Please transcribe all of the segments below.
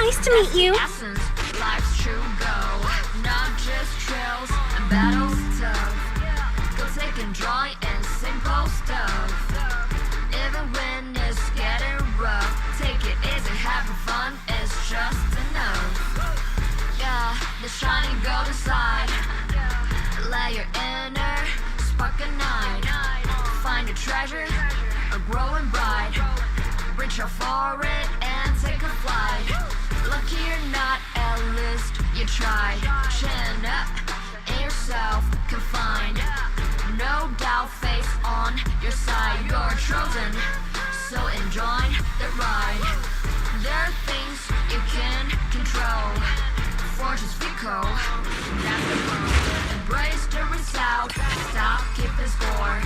Nice to meet you. Essence, life's true goal, not just trails and battles tough. Go take and joy in simple stuff. Even when it's getting rough, take it easy, having fun is just enough. Yeah, the shining golden side. Let your inner spark ignite. Find a treasure, a growing bright. Reach out for it and take a flight. Lucky or not, at least you tried. Chin up in yourself, confined. No doubt, face on your side. You're chosen, so enjoy the ride. There are things you can control. Fortune's fickle, that's the road. Embrace the result, stop keeping score.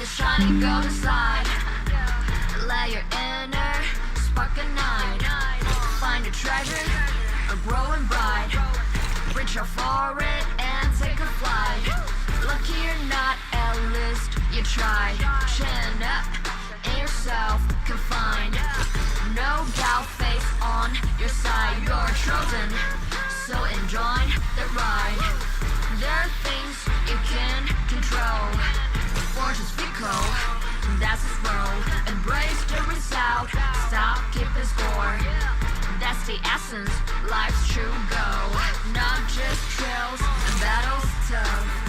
Shining golden side. Let your inner spark ignite. Find a treasure, a growing bright. Reach out for it and take a flight. Lucky or not, at least you tried. Chin up in yourself, confined. No doubt, face on your side. You're chosen, so enjoy the ride. There are things you can control. Fortune's fickle, that's its role. Embrace the result, stop keeping score. That's the essence, life's true goal. Not just trails and battles tough.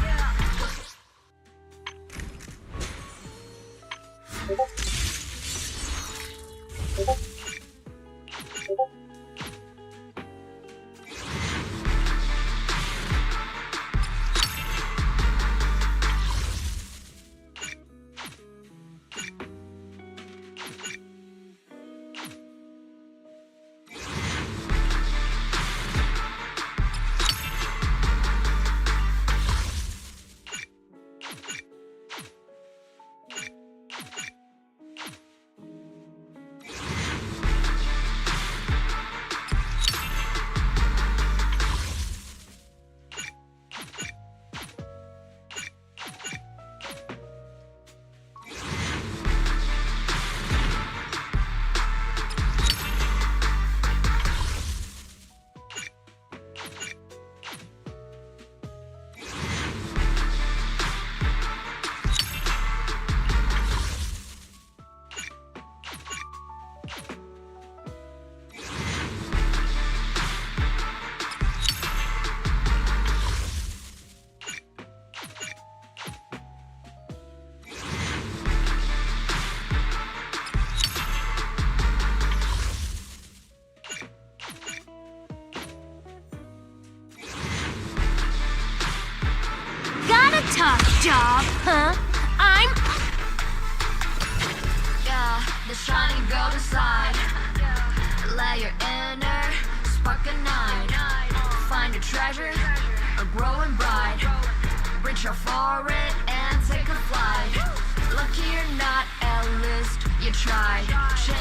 Tough job, huh? Yeah, the shining golden side. Let your inner spark ignite. Find a treasure, a growing bright. Reach out for it and take a flight. Lucky or not, at least you tried. Chin.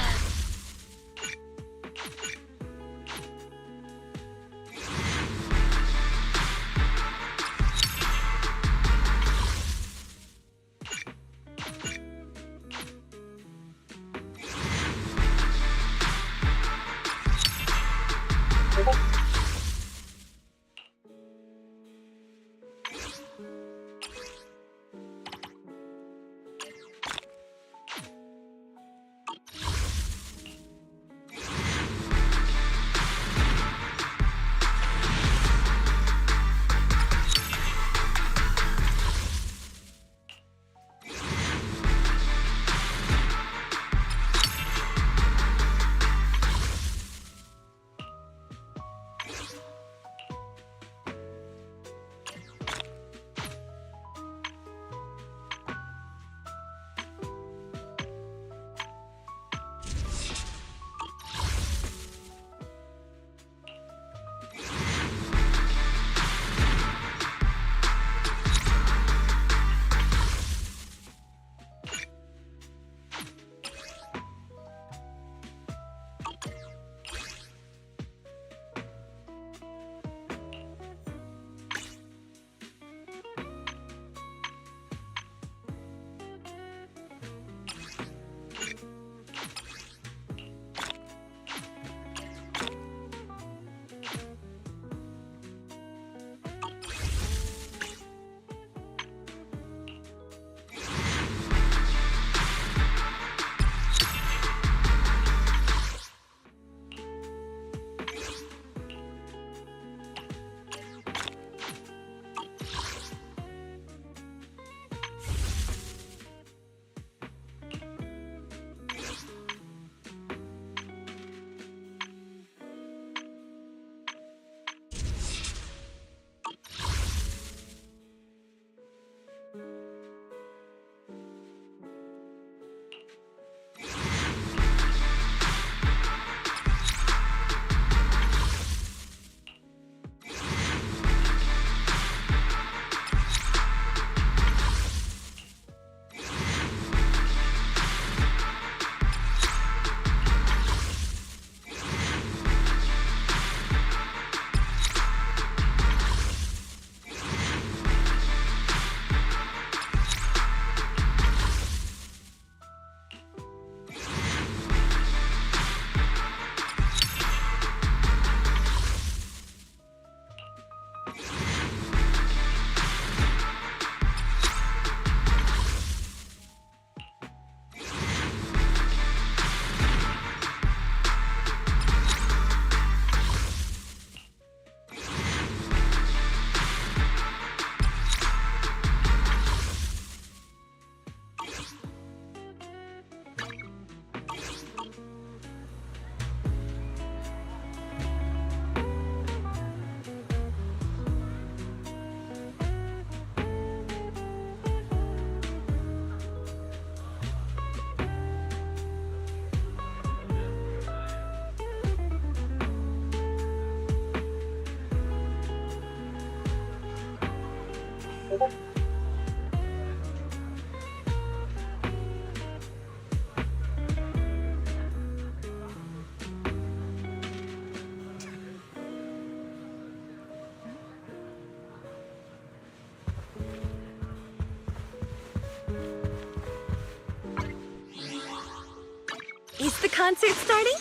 Is the concert starting?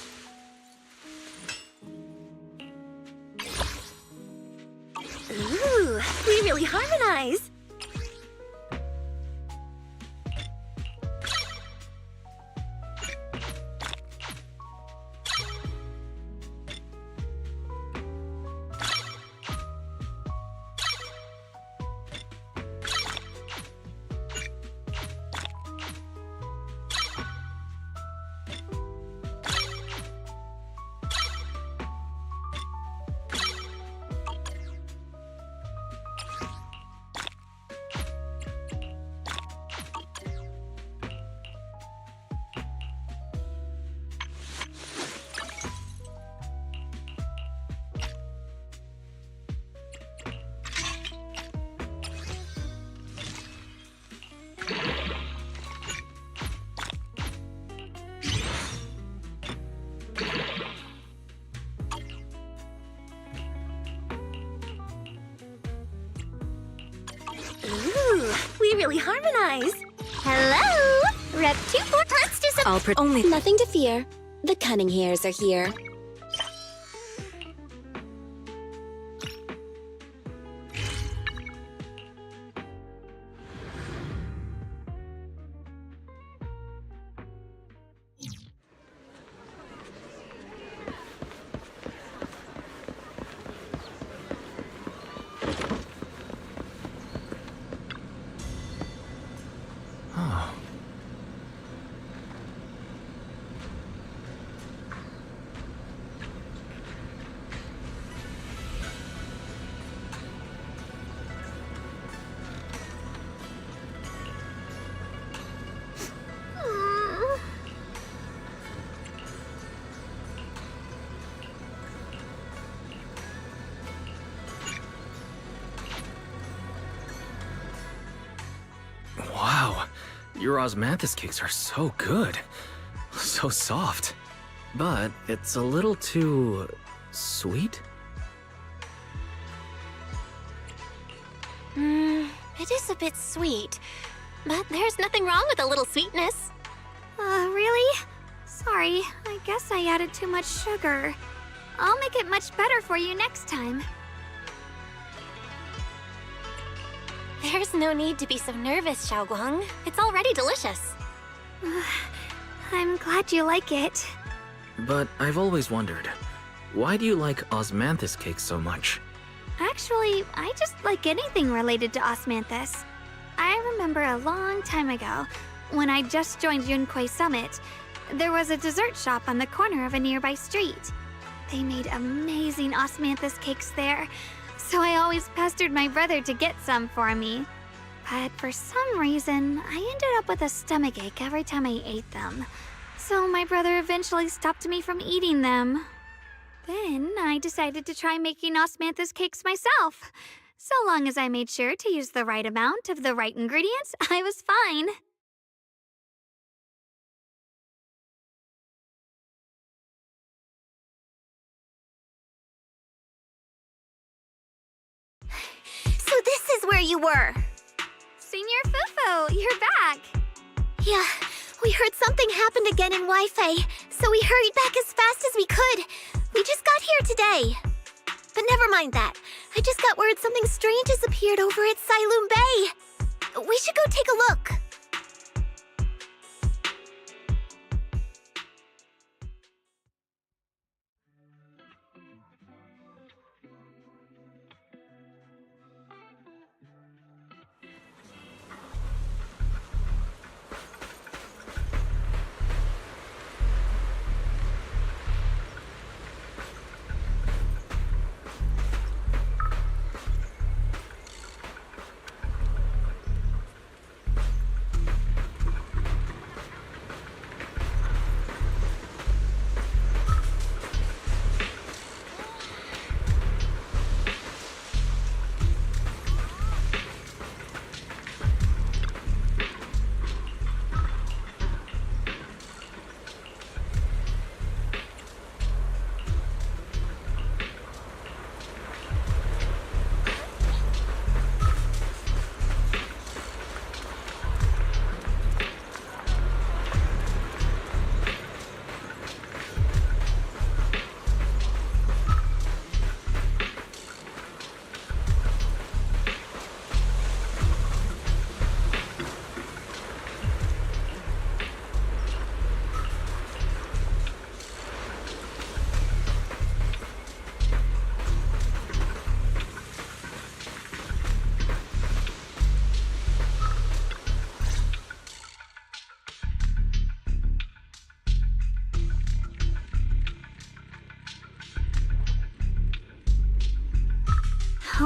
Ooh, we really harmonize. Ooh, we really harmonize. Hello! Rep 24, let's do some— Only Nothing to fear. The cunning hairs are here. Wow, your osmanthus cakes are so good. So soft. But it's a little too sweet? It is a bit sweet, but there's nothing wrong with a little sweetness. Really? Sorry, I guess I added too much sugar. I'll make it much better for you next time. There's no need to be so nervous, Xiaoguang. It's already delicious. I'm glad you like it. But I've always wondered, why do you like osmanthus cakes so much? Actually, I just like anything related to osmanthus. I remember a long time ago, when I just joined Yunquei Summit, there was a dessert shop on the corner of a nearby street. They made amazing osmanthus cakes there, so I always pestered my brother to get some for me. But for some reason, I ended up with a stomachache every time I ate them. So my brother eventually stopped me from eating them. Then I decided to try making osmanthus cakes myself. So long as I made sure to use the right amount of the right ingredients, I was fine. So this is where you were. Senior Fufu, you're back. Yeah, we heard something happened again in Wi-Fi, so we hurried back as fast as we could. We just got here today. But never mind that. I just got word something strange has appeared over at Sailoon Bay. We should go take a look.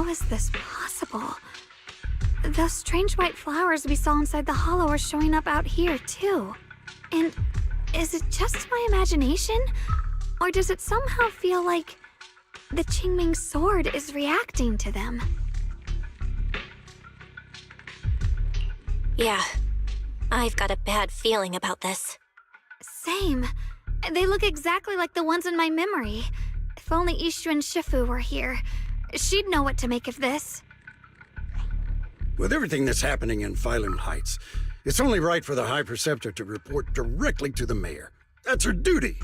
How is this possible? Those strange white flowers we saw inside the hollow are showing up out here, too. And is it just my imagination? Or does it somehow feel like the Qingming sword is reacting to them? Yeah, I've got a bad feeling about this. Same. They look exactly like the ones in my memory. If only Ishu and Shifu were here, she'd know what to make of this. With everything that's happening in Phylum Heights, it's only right for the High Preceptor to report directly to the mayor. That's her duty.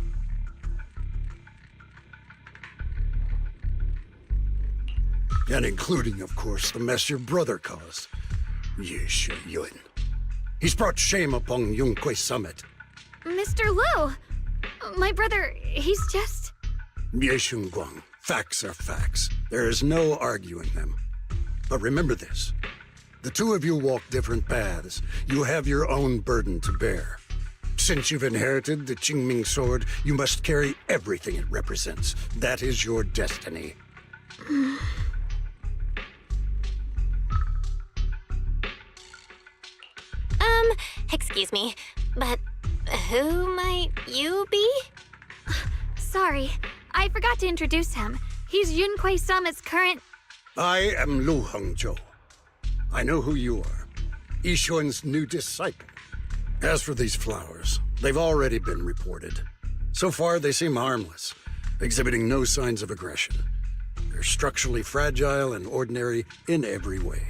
And including, of course, the mess your brother caused. Yeshu Yun. He's brought shame upon Yunquay Summit. Mr. Liu! My brother, he's just... Yeshun Guang. Facts are facts. There is no arguing them. But remember this. The two of you walk different paths. You have your own burden to bear. Since you've inherited the Qingming sword, you must carry everything it represents. That is your destiny. Excuse me, but who might you be? Sorry, I forgot to introduce him. He's Yunquay Summit's current... I am Lu Hengzhou. I know who you are. Yixuan's new disciple. As for these flowers, they've already been reported. So far, they seem harmless, exhibiting no signs of aggression. They're structurally fragile and ordinary in every way.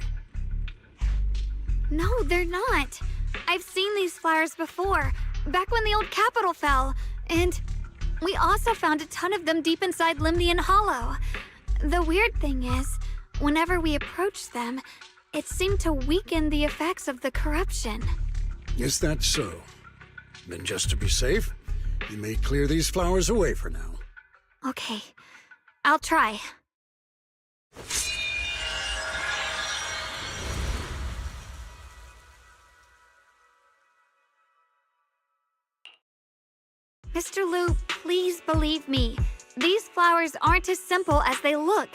No, they're not. I've seen these flowers before, back when the old capital fell. And we also found a ton of them deep inside Limnian Hollow. The weird thing is, whenever we approached them, it seemed to weaken the effects of the corruption. Is that so? Then just to be safe, you may clear these flowers away for now. Okay, I'll try. Mr. Liu, please believe me. These flowers aren't as simple as they look.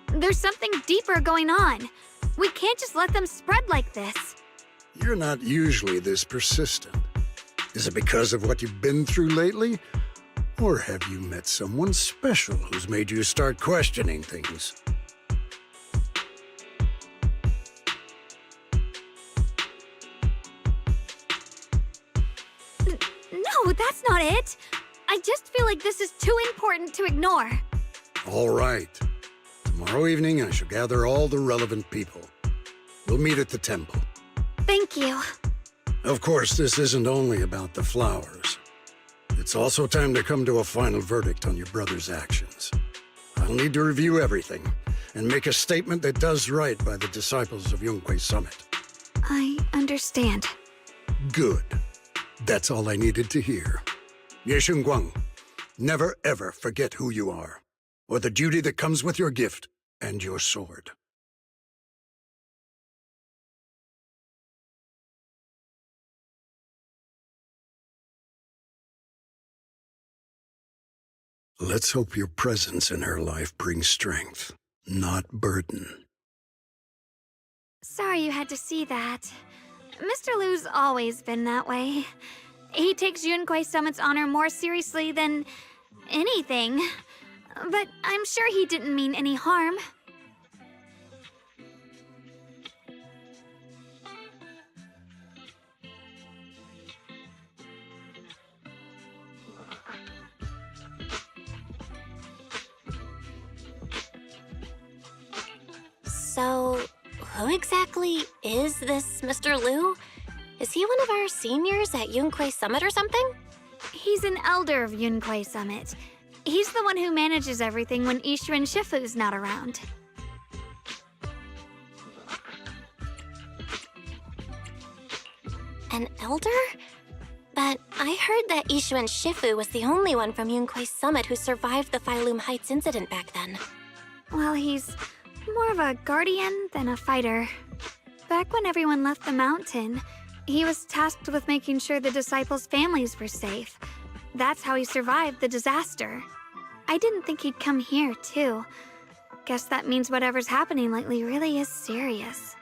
There's something deeper going on. We can't just let them spread like this. You're not usually this persistent. Is it because of what you've been through lately? Or have you met someone special who's made you start questioning things? No, that's not it. I just feel like this is too important to ignore. All right. Tomorrow evening, I shall gather all the relevant people. We'll meet at the temple. Thank you. Of course, this isn't only about the flowers. It's also time to come to a final verdict on your brother's actions. I'll need to review everything and make a statement that does right by the disciples of Yunquay Summit. I understand. Good. That's all I needed to hear. Yeshun Guang, never ever forget who you are, or the duty that comes with your gift and your sword. Let's hope your presence in her life brings strength, not burden. Sorry you had to see that. Mr. Liu's always been that way. He takes Yunquay Summit's honor more seriously than anything. But I'm sure he didn't mean any harm. So, who exactly is this Mr. Liu? Is he one of our seniors at Yunquay Summit or something? He's an elder of Yunquay Summit. He's the one who manages everything when Ishu and Shifu's not around. An elder? But I heard that Ishu and Shifu was the only one from Yunquay Summit who survived the Phylum Heights incident back then. Well, he's more of a guardian than a fighter. Back when everyone left the mountain, he was tasked with making sure the disciples' families were safe. That's how he survived the disaster. I didn't think he'd come here, too. Guess that means whatever's happening lately really is serious.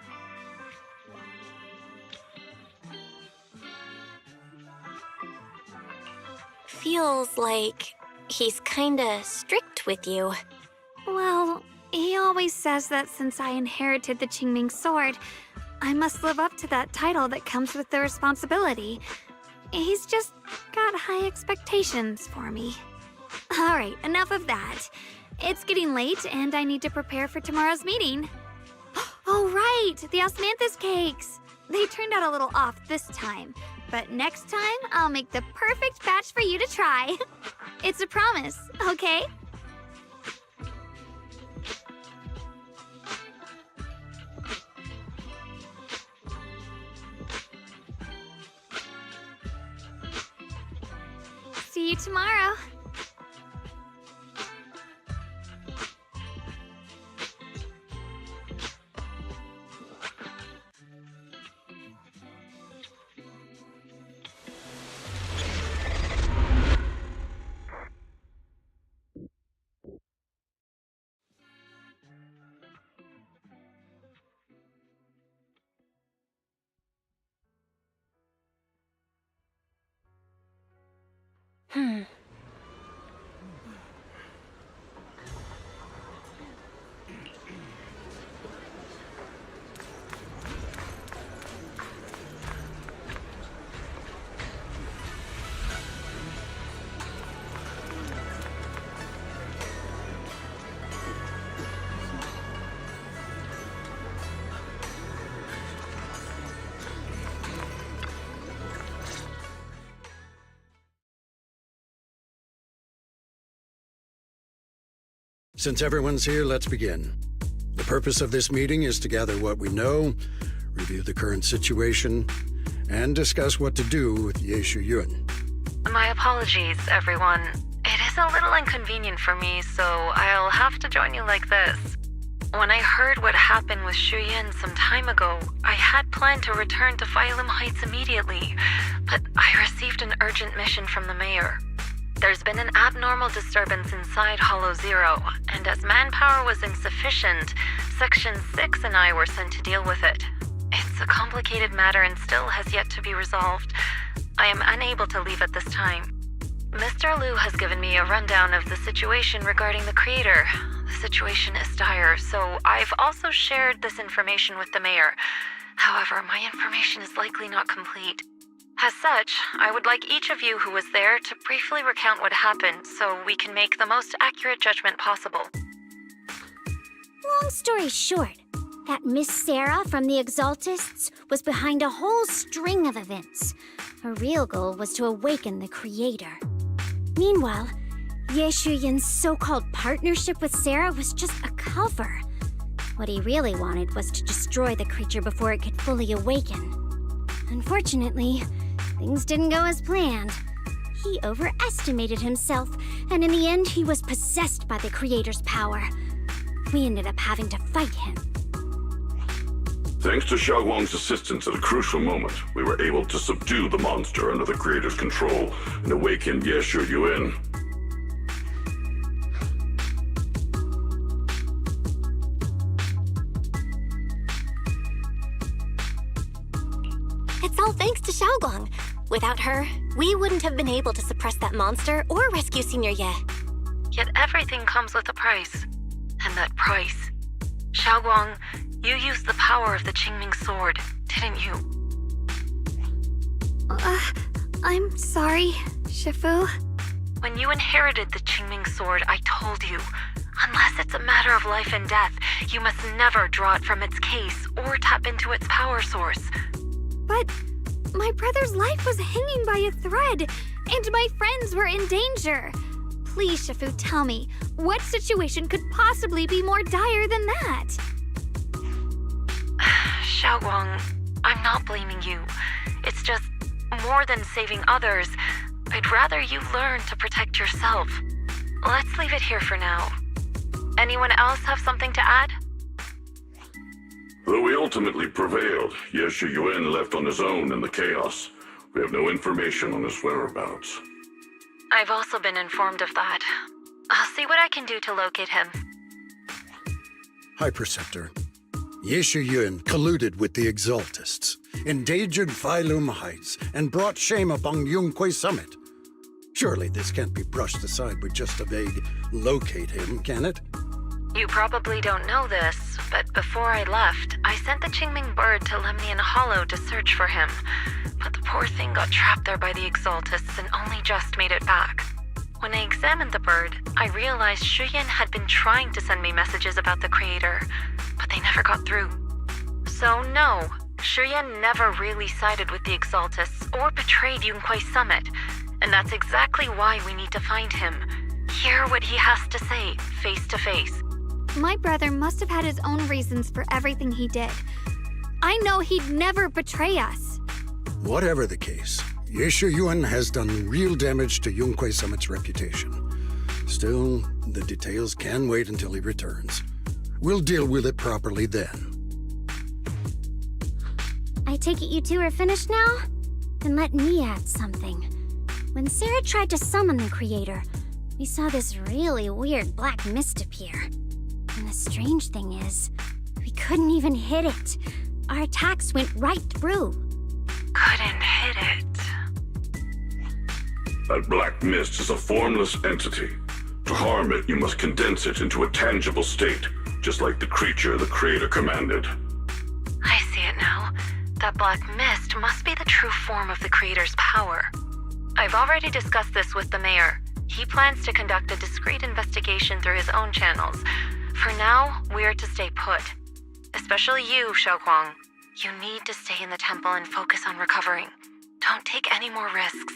Feels like he's kinda strict with you. Well, he always says that since I inherited the Qingming sword, I must live up to that title that comes with the responsibility. He's just got high expectations for me. Alright, enough of that. It's getting late and I need to prepare for tomorrow's meeting. Oh right, the osmanthus cakes! They turned out a little off this time, but next time I'll make the perfect batch for you to try. It's a promise, okay? See you tomorrow. Since everyone's here, let's begin. The purpose of this meeting is to gather what we know, review the current situation, and discuss what to do with Ye Shuyun. My apologies, everyone. It is a little inconvenient for me, so I'll have to join you like this. When I heard what happened with Shuyun some time ago, I had planned to return to Phylum Heights immediately, but I received an urgent mission from the mayor. There's been an abnormal disturbance inside Hollow Zero, and as manpower was insufficient, Section 6 and I were sent to deal with it. It's a complicated matter and still has yet to be resolved. I am unable to leave at this time. Mr. Liu has given me a rundown of the situation regarding the creator. The situation is dire, so I've also shared this information with the mayor. However, my information is likely not complete. As such, I would like each of you who was there to briefly recount what happened so we can make the most accurate judgment possible. Long story short, that Miss Sarah from the Exaltists was behind a whole string of events. Her real goal was to awaken the creator. Meanwhile, Ye Shuyun's so-called partnership with Sarah was just a cover. What he really wanted was to destroy the creature before it could fully awaken. Unfortunately, things didn't go as planned. He overestimated himself, and in the end, he was possessed by the creator's power. We ended up having to fight him. Thanks to Xiaoguang's assistance at a crucial moment, we were able to subdue the monster under the creator's control and awaken Ye Shuyun. It's all thanks to Xiaoguang. Without her, we wouldn't have been able to suppress that monster or rescue Senior Ye. Yet everything comes with a price. And that price... Xiaoguang, you used the power of the Qingming sword, didn't you? I'm sorry, Shifu. When you inherited the Qingming sword, I told you, unless it's a matter of life and death, you must never draw it from its case or tap into its power source. But my brother's life was hanging by a thread, and my friends were in danger. Please, Shifu, tell me, what situation could possibly be more dire than that? Xiaoguang, I'm not blaming you. It's just, more than saving others, I'd rather you learn to protect yourself. Let's leave it here for now. Anyone else have something to add? Though we ultimately prevailed, Ye Shuyun left on his own in the chaos. We have no information on his whereabouts. I've also been informed of that. I'll see what I can do to locate him. High Preceptor, Yeshu Yun colluded with the Exaltists, endangered Phylum Heights, and brought shame upon Yunquay Summit. Surely this can't be brushed aside with just a vague locate him, can it? You probably don't know this, but before I left, I sent the Qingming bird to Lemnian Hollow to search for him. But the poor thing got trapped there by the Exaltists and only just made it back. When I examined the bird, I realized Shuyan had been trying to send me messages about the Creator, but they never got through. So no, Shuyan never really sided with the Exaltists or betrayed Yunquay Summit, and that's exactly why we need to find him. Hear what he has to say, face to face. My brother must have had his own reasons for everything he did. I know he'd never betray us. Whatever the case, Yeshu Yuan has done real damage to Yunquay Summit's reputation. Still, the details can wait until he returns. We'll deal with it properly then. I take it you two are finished now? Then let me add something. When Sarah tried to summon the Creator, we saw this really weird black mist appear. And the strange thing is, we couldn't even hit it. Our attacks went right through. Couldn't hit it. That black mist is a formless entity. To harm it, you must condense it into a tangible state, just like the creature the Creator commanded. I see it now. That black mist must be the true form of the Creator's power. I've already discussed this with the mayor. He plans to conduct a discreet investigation through his own channels. For now, we are to stay put. Especially you, Xiaoguang. You need to stay in the temple and focus on recovering. Don't take any more risks.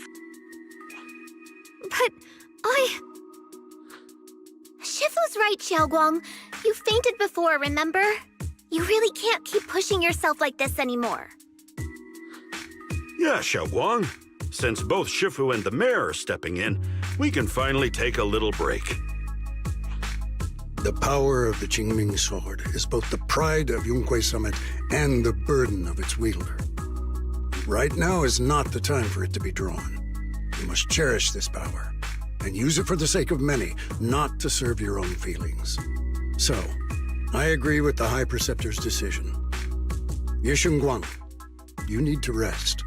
But Shifu's right, Xiaoguang. You fainted before, remember? You really can't keep pushing yourself like this anymore. Yeah, Xiaoguang. Since both Shifu and the mayor are stepping in, we can finally take a little break. The power of the Qingming sword is both the pride of Yunquay Summit and the burden of its wielder. Right now is not the time for it to be drawn. You must cherish this power, and use it for the sake of many, not to serve your own feelings. So, I agree with the High Preceptor's decision. Yeshun Guang, you need to rest.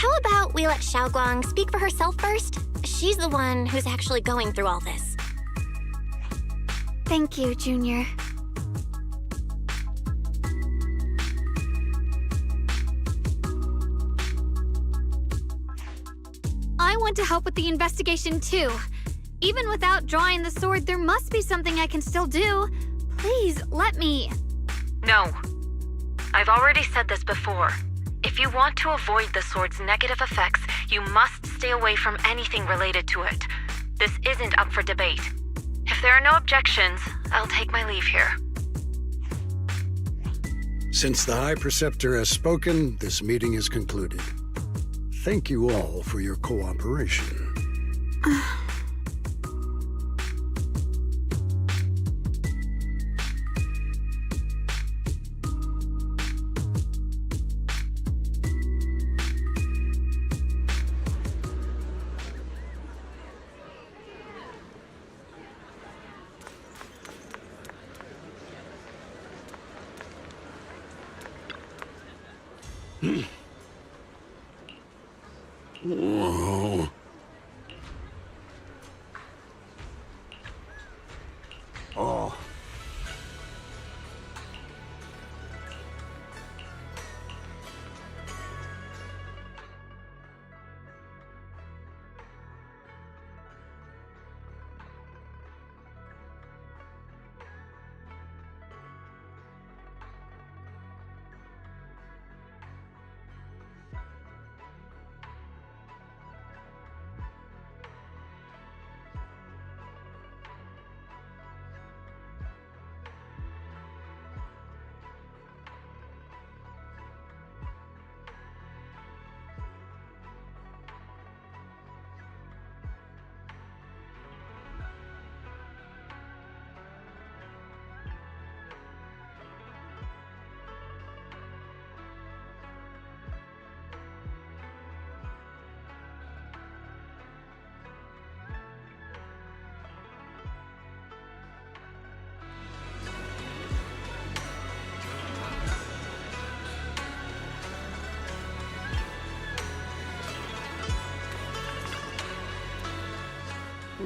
How about we let Xiaoguang speak for herself first? She's the one who's actually going through all this. thank you, Junior. I want to help with the investigation too. Even without drawing the sword, there must be something I can still do. Please, let me. No. I've already said this before. If you want to avoid the sword's negative effects, you must stay away from anything related to it. This isn't up for debate. If there are no objections, I'll take my leave here. Since the High Preceptor has spoken, this meeting is concluded. Thank you all for your cooperation. Whoa. Oh.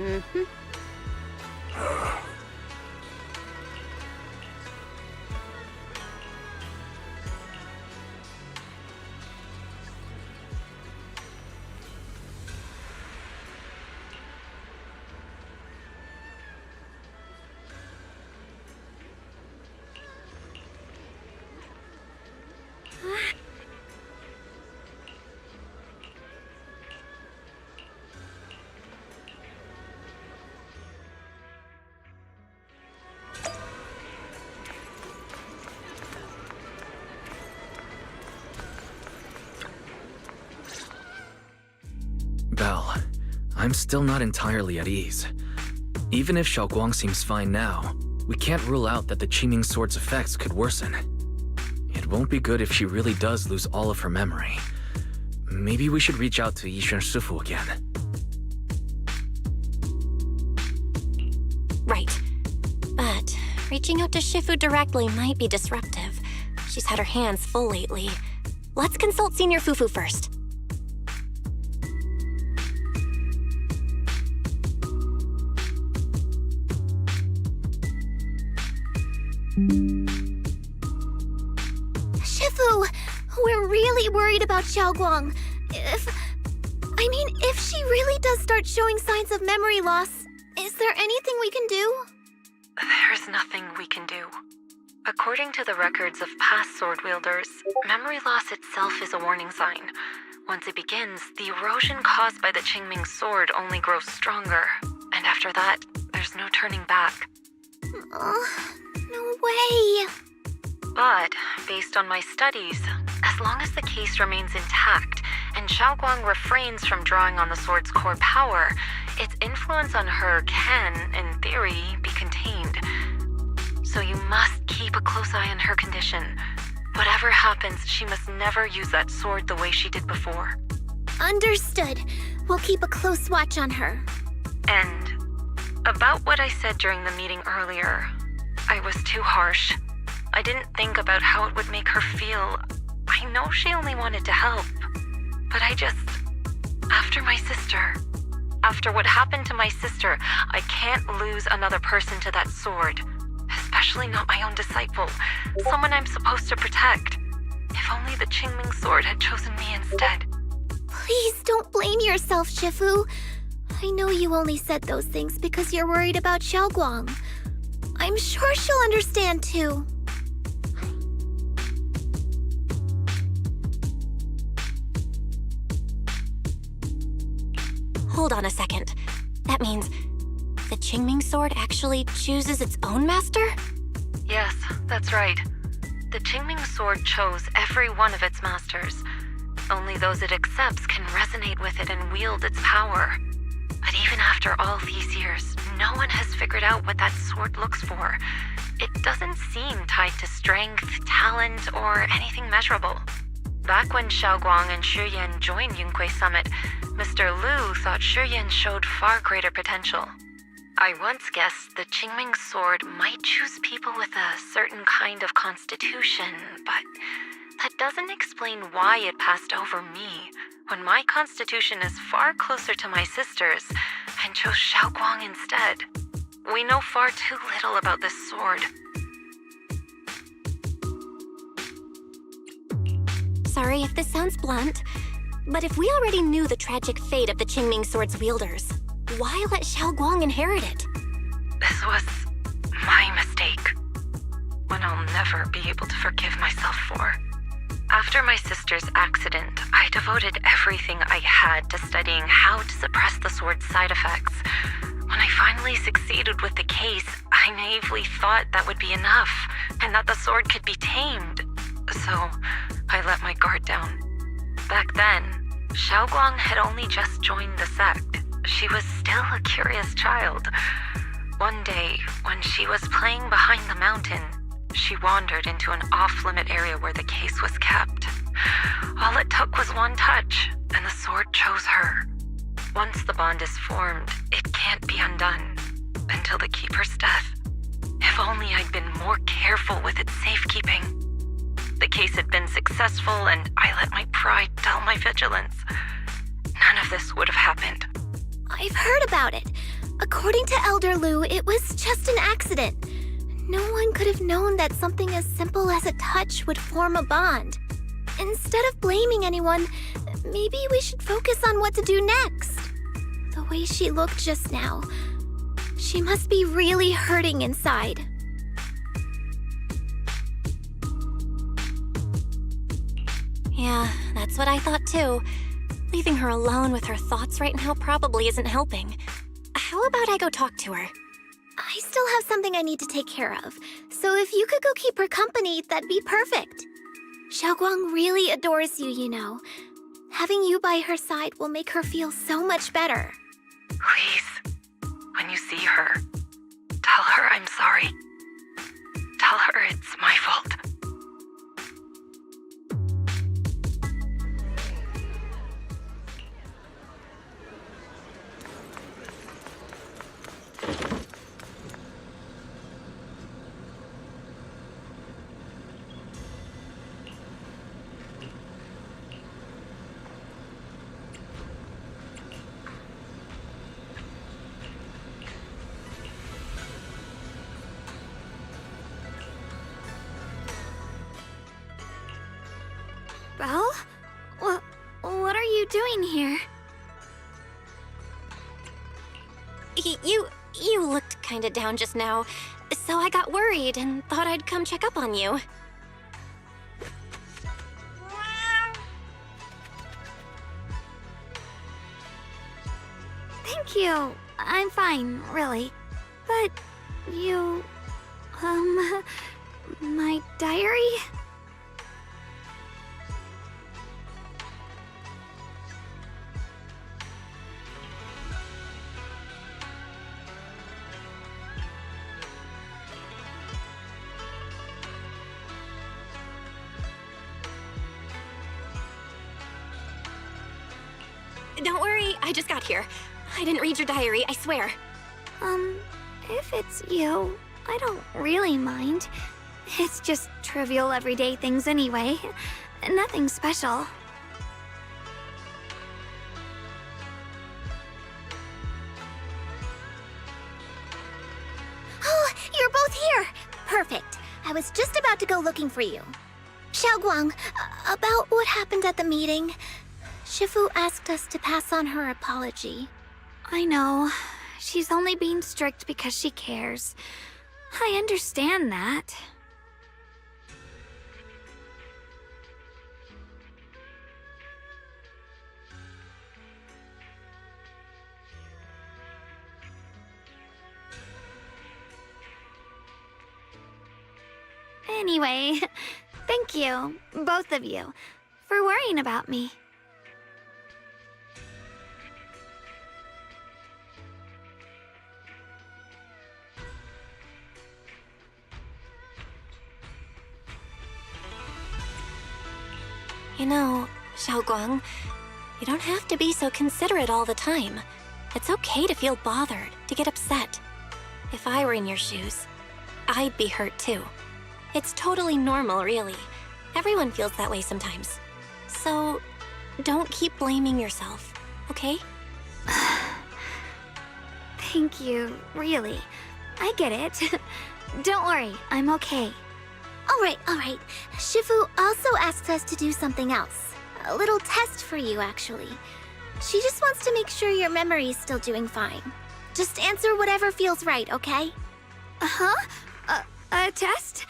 Mm-hmm. Belle, I'm still not entirely at ease. Even if Xiaoguang seems fine now, we can't rule out that the Qingming Sword's effects could worsen. It won't be good if she really does lose all of her memory. Maybe we should reach out to Yixuan Shifu again. Right. But reaching out to Shifu directly might be disruptive. She's had her hands full lately. Let's consult Senior Fufu first. Shifu, we're really worried about Xiaoguang. If she really does start showing signs of memory loss, is there anything we can do? There's nothing we can do. According to the records of past sword wielders, memory loss itself is a warning sign. Once it begins, the erosion caused by the Qingming Sword only grows stronger. And after that, there's no turning back. No way. But, based on my studies, as long as the case remains intact and Xiaoguang refrains from drawing on the sword's core power, its influence on her can, in theory, be contained. So you must keep a close eye on her condition. Whatever happens, she must never use that sword the way she did before. Understood. We'll keep a close watch on her. And about what I said during the meeting earlier, I was too harsh. I didn't think about how it would make her feel. I know she only wanted to help. But after what happened to my sister, I can't lose another person to that sword. Especially not my own disciple, someone I'm supposed to protect. If only the Qingming Sword had chosen me instead. Please don't blame yourself, Shifu. I know you only said those things because you're worried about Xiaoguang. I'm sure she'll understand too. Hold on a second. That means the Qingming Sword actually chooses its own master? Yes, that's right. The Qingming Sword chose every one of its masters. Only those it accepts can resonate with it and wield its power. But even after all these years, no one has figured out what that sword looks for. It doesn't seem tied to strength, talent, or anything measurable. Back when Xiaoguang and Shiyan joined Yunquei Summit, Mr. Liu thought Shiyan showed far greater potential. I once guessed the Qingming Sword might choose people with a certain kind of constitution, but that doesn't explain why it passed over me, when my constitution is far closer to my sister's, and chose Xiaoguang instead. We know far too little about this sword. Sorry if this sounds blunt, but if we already knew the tragic fate of the Qingming Sword's wielders, why let Xiaoguang inherit it? This was my mistake. One I'll never be able to forgive myself for. After my sister's accident, I devoted everything I had to studying how to suppress the sword's side effects. When I finally succeeded with the case, I naively thought that would be enough, and that the sword could be tamed. So, I let my guard down. Back then, Xiaoguang had only just joined the sect. She was still a curious child. One day, when she was playing behind the mountain, she wandered into an off-limit area where the case was kept. All it took was one touch, and the sword chose her. Once the bond is formed, it can't be undone until the keeper's death. If only I'd been more careful with its safekeeping. The case had been successful, and I let my pride dull my vigilance. None of this would have happened. I've heard about it. According to Elder Lu, it was just an accident. No one could have known that something as simple as a touch would form a bond. Instead of blaming anyone, maybe we should focus on what to do next. The way she looked just now, she must be really hurting inside. Yeah, that's what I thought too. Leaving her alone with her thoughts right now probably isn't helping. How about I go talk to her? I still have something I need to take care of, so if you could go keep her company, that'd be perfect. Xiaoguang really adores you, you know. Having you by her side will make her feel so much better. Please, when you see her, tell her I'm sorry. Tell her it's my fault. Belle? What are you doing here? You looked kinda down just now, so I got worried and thought I'd come check up on you. Thank you. I'm fine, really. But you... my diary? Don't worry, I just got here. I didn't read your diary, I swear. If it's you, I don't really mind. It's just trivial everyday things anyway. Nothing special. Oh, you're both here! Perfect. I was just about to go looking for you. Xiaoguang, about what happened at the meeting. Shifu asked us to pass on her apology. I know. She's only being strict because she cares. I understand that. Anyway, thank you, both of you, for worrying about me. You know, Xiaoguang, you don't have to be so considerate all the time. It's okay to feel bothered, to get upset. If I were in your shoes, I'd be hurt too. It's totally normal, really. Everyone feels that way sometimes. So, don't keep blaming yourself, okay? Thank you, really. I get it. Don't worry, I'm okay. All right. Shifu also asked us to do something else. A little test for you, actually. She just wants to make sure your memory's still doing fine. Just answer whatever feels right, okay? Uh-huh? A test?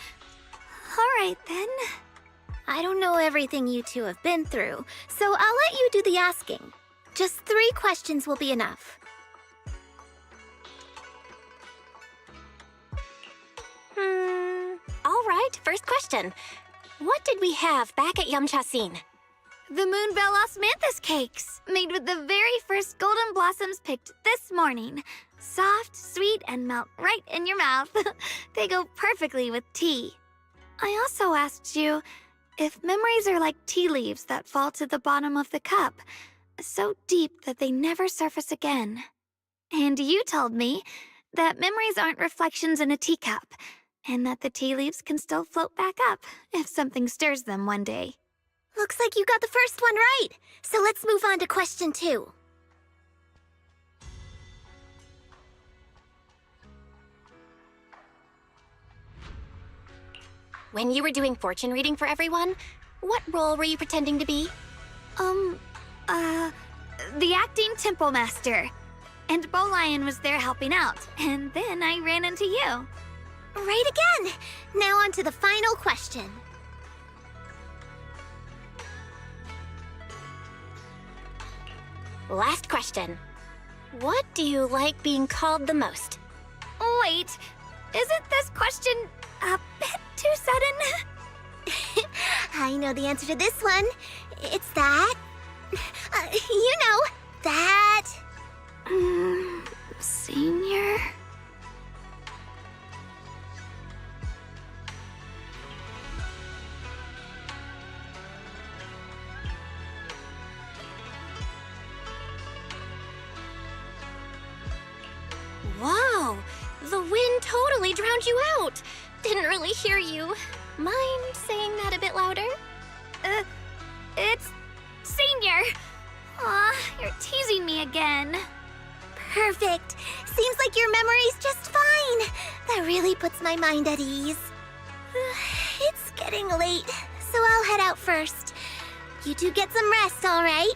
All right, then. I don't know everything you two have been through, so I'll let you do the asking. Just 3 questions will be enough. All right, first question. What did we have back at Yamchasin? The Moonbell Osmanthus cakes, made with the very first golden blossoms picked this morning. Soft, sweet, and melt right in your mouth. They go perfectly with tea. I also asked you if memories are like tea leaves that fall to the bottom of the cup, so deep that they never surface again. And you told me that memories aren't reflections in a teacup, and that the tea leaves can still float back up if something stirs them one day. Looks like you got the first one right. So let's move on to question 2. When you were doing fortune reading for everyone, what role were you pretending to be? The acting temple master. And Bow Lion was there helping out, and then I ran into you. Right again! Now on to the final question. Last question. What do you like being called the most? Wait, isn't this question a bit too sudden? I know the answer to this one. It's that. You know, that. Senior? Whoa! The wind totally drowned you out! Didn't really hear you. Mind saying that a bit louder? It's Senior. Aw, you're teasing me again. Perfect. Seems like your memory's just fine. That really puts my mind at ease. It's getting late, so I'll head out first. You two get some rest, all right?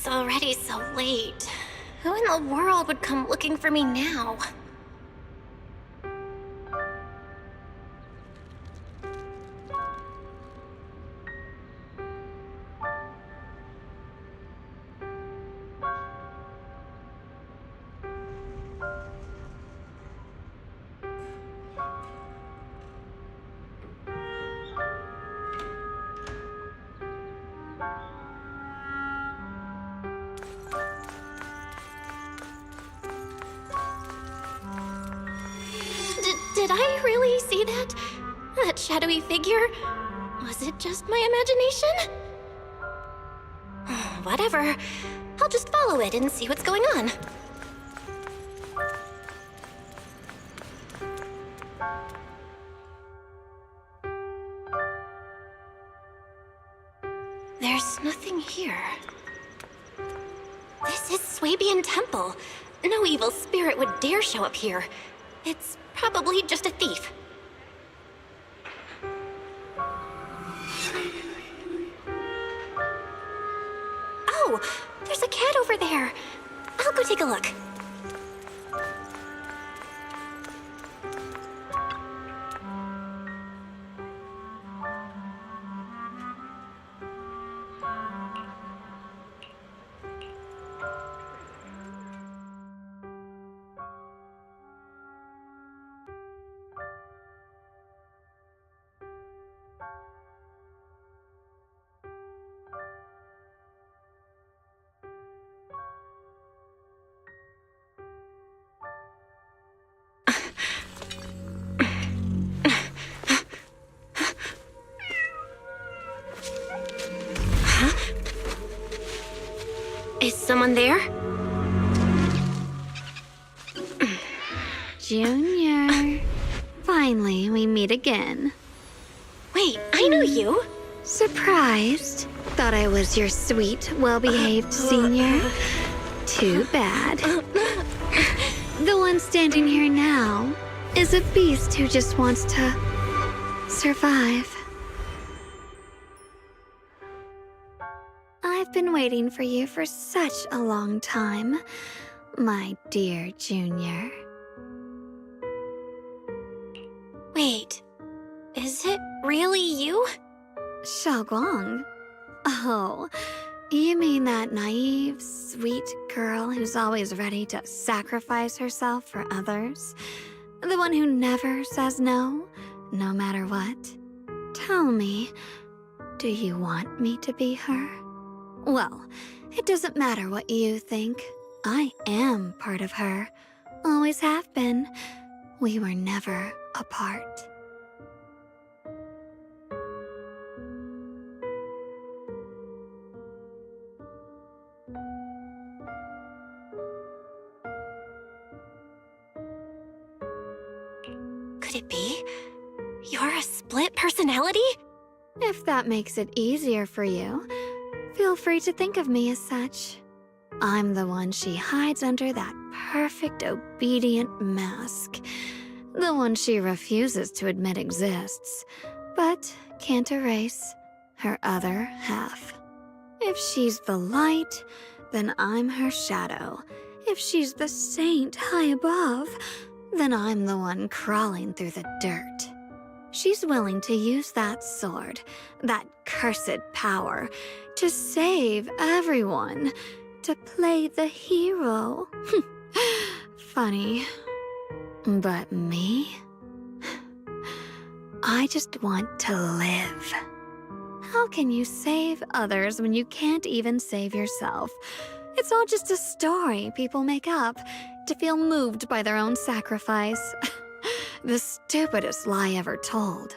already so late. Who in the world would come looking for me now? Did I really see that? That shadowy figure? Was it just my imagination? Whatever. I'll just follow it and see what's going on. There's nothing here. This is Swabian Temple. No evil spirit would dare show up here. It's probably just a thief. Oh, there's a cat over there. I'll go take a look. Is someone there? Junior. Finally, we meet again. Wait, I know you. Surprised? Thought I was your sweet, well-behaved senior? Too bad. The one standing here now is a beast who just wants to survive. I've been waiting for you for such a long time, my dear Junior. Wait, is it really you? Xiaoguang? Oh, you mean that naive, sweet girl who's always ready to sacrifice herself for others? The one who never says no, no matter what? Tell me, do you want me to be her? Well, it doesn't matter what you think. I am part of her. Always have been. We were never apart. Could it be? You're a split personality? If that makes it easier for you, feel free to think of me as such. I'm the one she hides under that perfect, obedient mask. The one she refuses to admit exists, but can't erase her other half. If she's the light, then I'm her shadow. If she's the saint high above, then I'm the one crawling through the dirt. She's willing to use that sword, that cursed power, to save everyone, to play the hero. Funny. But me? I just want to live. How can you save others when you can't even save yourself? It's all just a story people make up to feel moved by their own sacrifice. The stupidest lie ever told.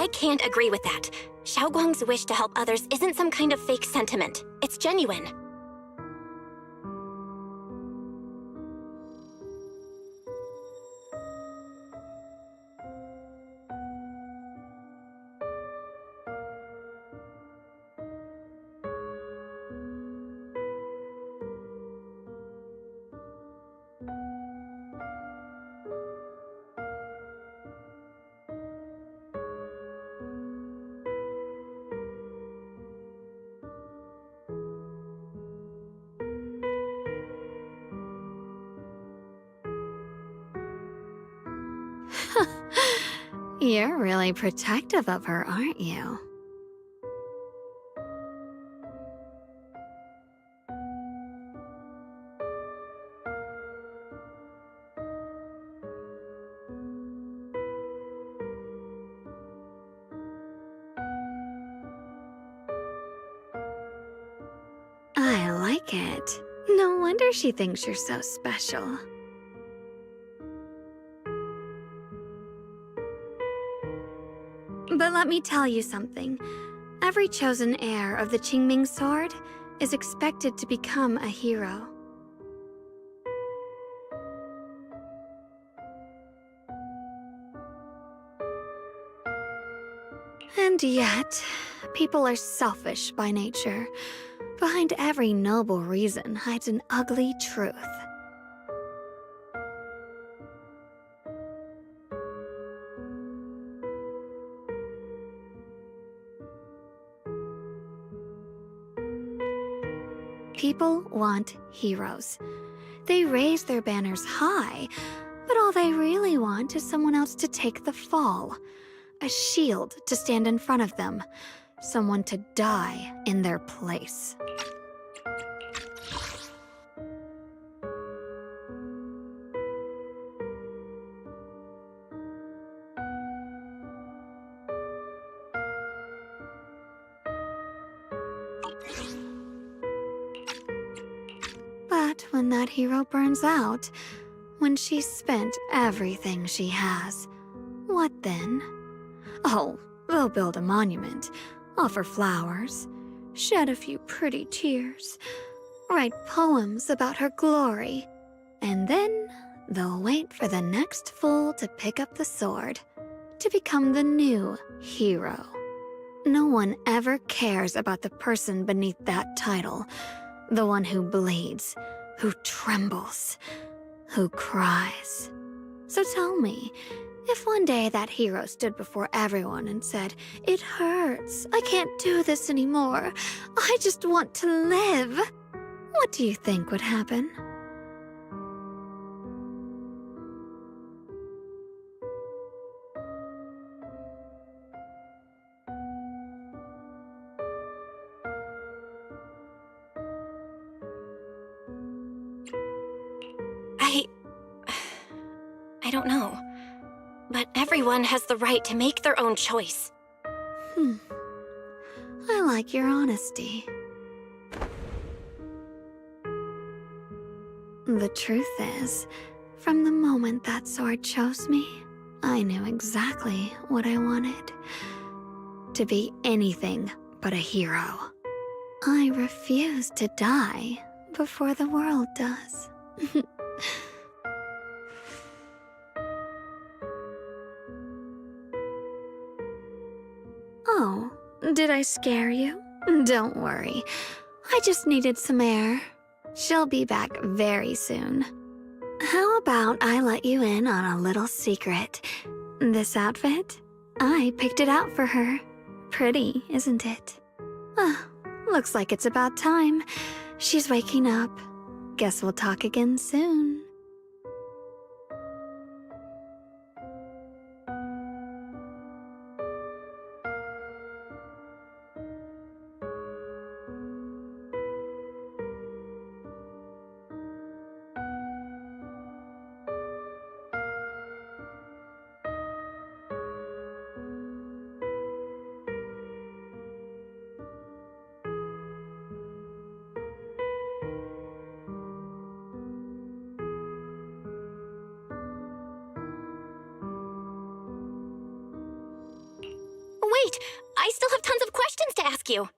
I can't agree with that. Xiaoguang's wish to help others isn't some kind of fake sentiment. It's genuine. You're really protective of her, aren't you? I like it. No wonder she thinks you're so special. But let me tell you something. Every chosen heir of the Qingming sword is expected to become a hero. And yet, people are selfish by nature. Behind every noble reason hides an ugly truth. People want heroes. They raise their banners high, but all they really want is someone else to take the fall. A shield to stand in front of them. Someone to die in their place. But when that hero burns out, when she's spent everything she has, what then? Oh, they'll build a monument, offer flowers, shed a few pretty tears, write poems about her glory, and then they'll wait for the next fool to pick up the sword, to become the new hero. No one ever cares about the person beneath that title, the one who bleeds, who trembles, who cries. So tell me, if one day that hero stood before everyone and said, "It hurts, I can't do this anymore, I just want to live," what do you think would happen? I don't know. But everyone has the right to make their own choice. I like your honesty. The truth is, from the moment that sword chose me, I knew exactly what I wanted. To be anything but a hero. I refuse to die before the world does. Oh, did I scare you? Don't worry. I just needed some air. She'll be back very soon. How about I let you in on a little secret? This outfit? I picked it out for her. Pretty, isn't it? Looks like it's about time. She's waking up. Guess we'll talk again soon. wait! I still have tons of questions to ask you.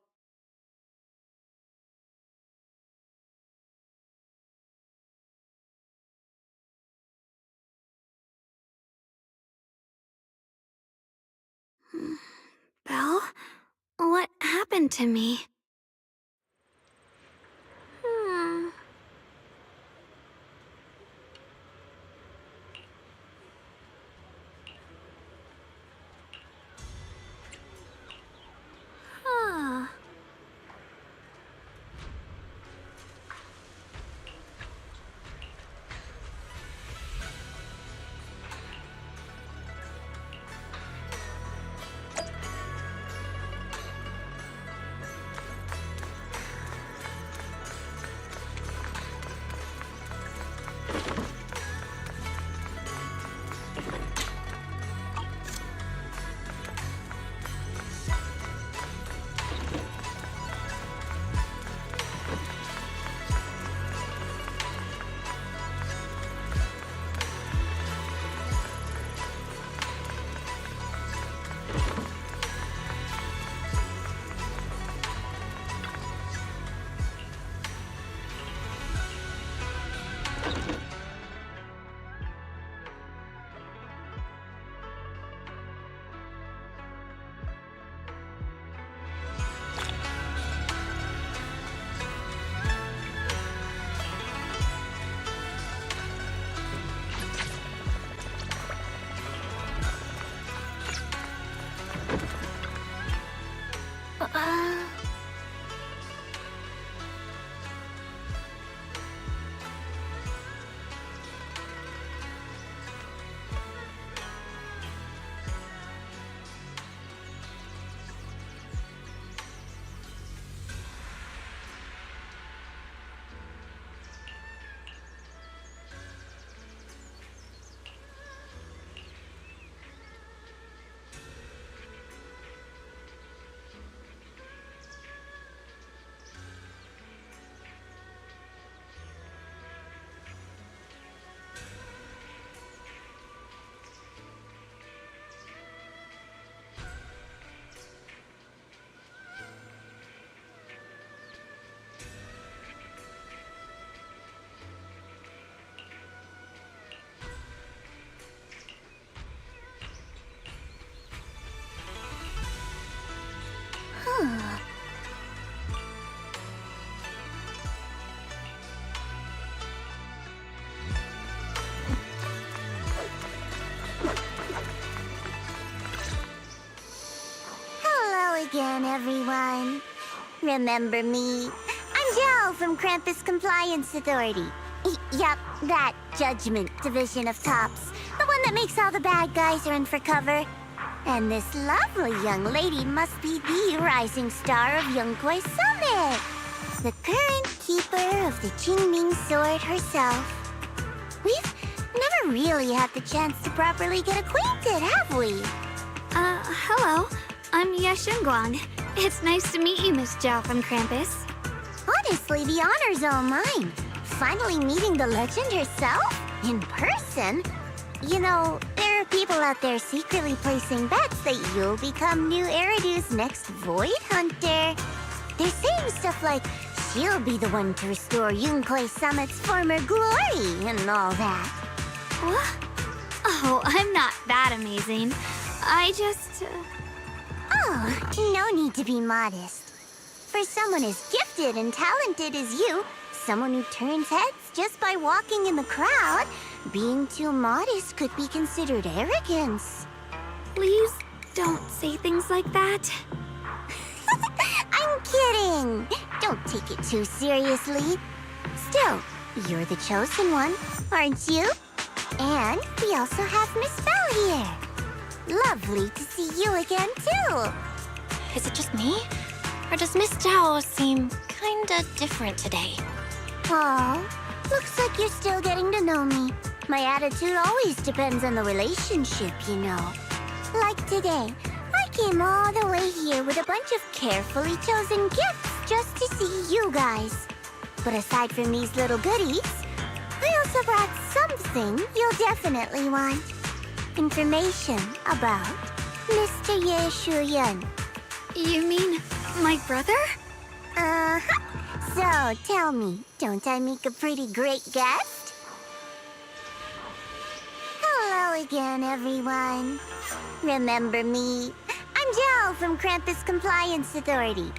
Belle? What happened to me? Huh. Hello again, everyone. Remember me? I'm Jel from Krampus Compliance Authority. Yup, that Judgment Division of Cops. The one that makes all the bad guys run for cover. And this lovely young lady must be the rising star of Yunkwei Summit. The current keeper of the Qingming Sword herself. We've never really had the chance to properly get acquainted, have we? Hello. I'm Yashunguang. It's nice to meet you, Miss Zhao from Krampus. Honestly, the honor's all mine. Finally meeting the legend herself? In person? You know, there are people out there secretly placing bets that you'll become new Eridu's next Void Hunter. They're saying stuff like, she'll be the one to restore Yunkwei Summit's former glory and all that. What? Oh, I'm not that amazing. I just... Oh, no need to be modest. For someone as gifted and talented as you, someone who turns heads just by walking in the crowd, being too modest could be considered arrogance. Please don't say things like that. I'm kidding. Don't take it too seriously. Still, you're the chosen one, aren't you? And we also have Miss Belle here. Lovely to see you again, too. Is it just me? Or does Miss Zhao seem kinda different today? Aw, looks like you're still getting to know me. My attitude always depends on the relationship, you know. Like today, I came all the way here with a bunch of carefully chosen gifts just to see you guys. But aside from these little goodies, I also brought something you'll definitely want. Information about Mr. Ye Shuyun. You mean my brother? Uh-huh. So, tell me, don't I make a pretty great guest? Hello again, everyone. Remember me? I'm Jill from Krampus Compliance Authority.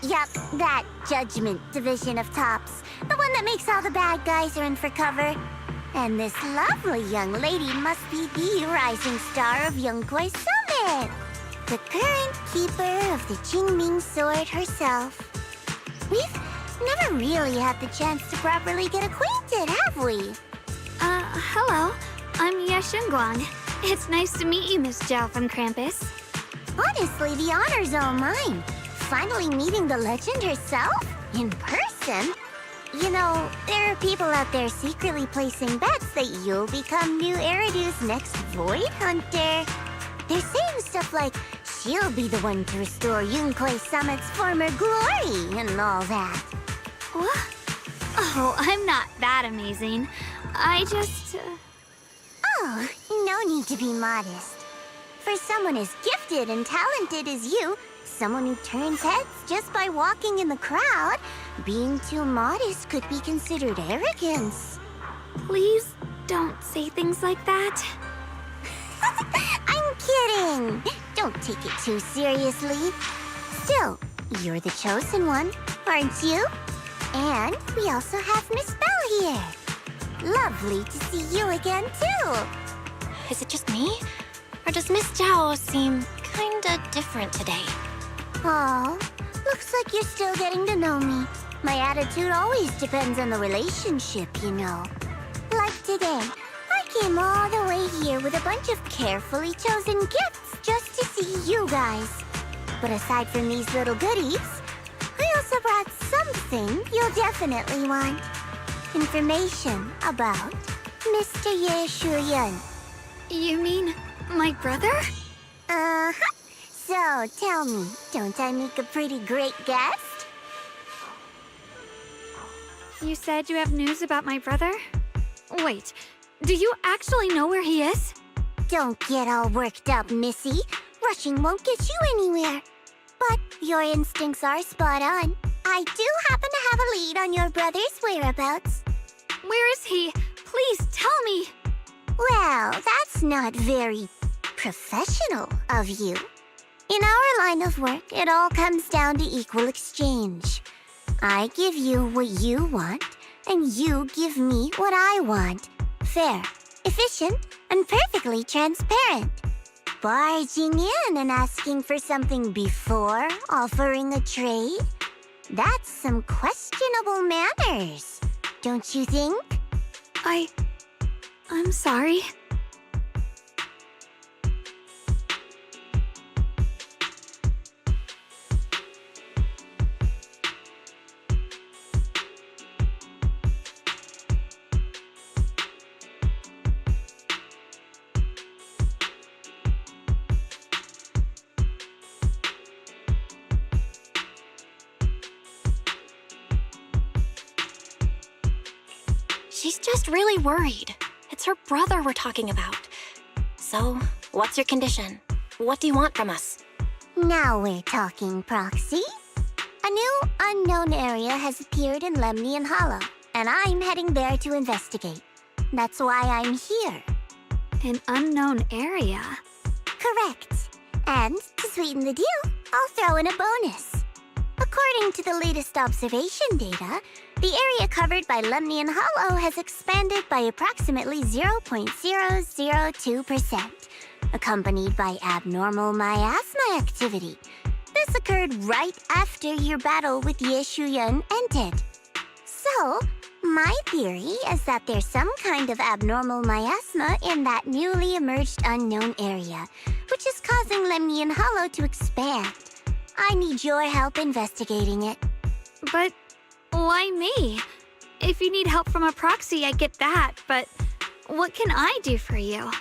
Yup, that Judgment Division of Tops. The one that makes all the bad guys run for cover. And this lovely young lady must be the rising star of Yongkoi Summit. The current keeper of the Qingming Sword herself. We've never really had the chance to properly get acquainted, have we? Hello. I'm Ye Shunguang. It's nice to meet you, Miss Zhao from Krampus. Honestly, the honor's all mine. Finally meeting the legend herself? In person? You know, there are people out there secretly placing bets that you'll become new Eridu's next Void Hunter. They're saying stuff like, she'll be the one to restore Yongkoi Summit's former glory and all that. What? Oh, I'm not that amazing. I just... Oh, no need to be modest. For someone as gifted and talented as you, someone who turns heads just by walking in the crowd, being too modest could be considered arrogance. Please don't say things like that. I'm kidding! Don't take it too seriously. Still, you're the chosen one, aren't you? And we also have Miss Belle here. Lovely to see you again, too. Is it just me? Or does Miss Zhao seem kinda different today? Aw, looks like you're still getting to know me. My attitude always depends on the relationship, you know. Like today, I came all the way here with a bunch of carefully chosen gifts just to see you guys. But aside from these little goodies, I also brought something you'll definitely want. Information about Mr. Ye Shuyun. You mean my brother? Uh-huh. So, tell me, don't I make a pretty great guest? You said you have news about my brother? Wait, do you actually know where he is? Don't get all worked up, Missy. Rushing won't get you anywhere. But your instincts are spot on. I do happen to have a lead on your brother's whereabouts. Where is he? Please tell me. Well, that's not very professional of you. In our line of work, it all comes down to equal exchange. I give you what you want, and you give me what I want. Fair, efficient, and perfectly transparent. Barging in and asking for something before offering a trade? That's some questionable manners, don't you think? I'm sorry. She's just really worried. It's her brother we're talking about. So, what's your condition? What do you want from us? Now we're talking, Proxy. A new unknown area has appeared in Lemnian Hollow, and I'm heading there to investigate. That's why I'm here. An unknown area? Correct. And to sweeten the deal, I'll throw in a bonus. According to the latest observation data, the area covered by Lemnian Hollow has expanded by approximately 0.002%, accompanied by abnormal miasma activity. This occurred right after your battle with Ye Shuyun ended. So, my theory is that there's some kind of abnormal miasma in that newly emerged unknown area, which is causing Lemnian Hollow to expand. I need your help investigating it. But why me? If you need help from a proxy, I get that, but what can I do for you?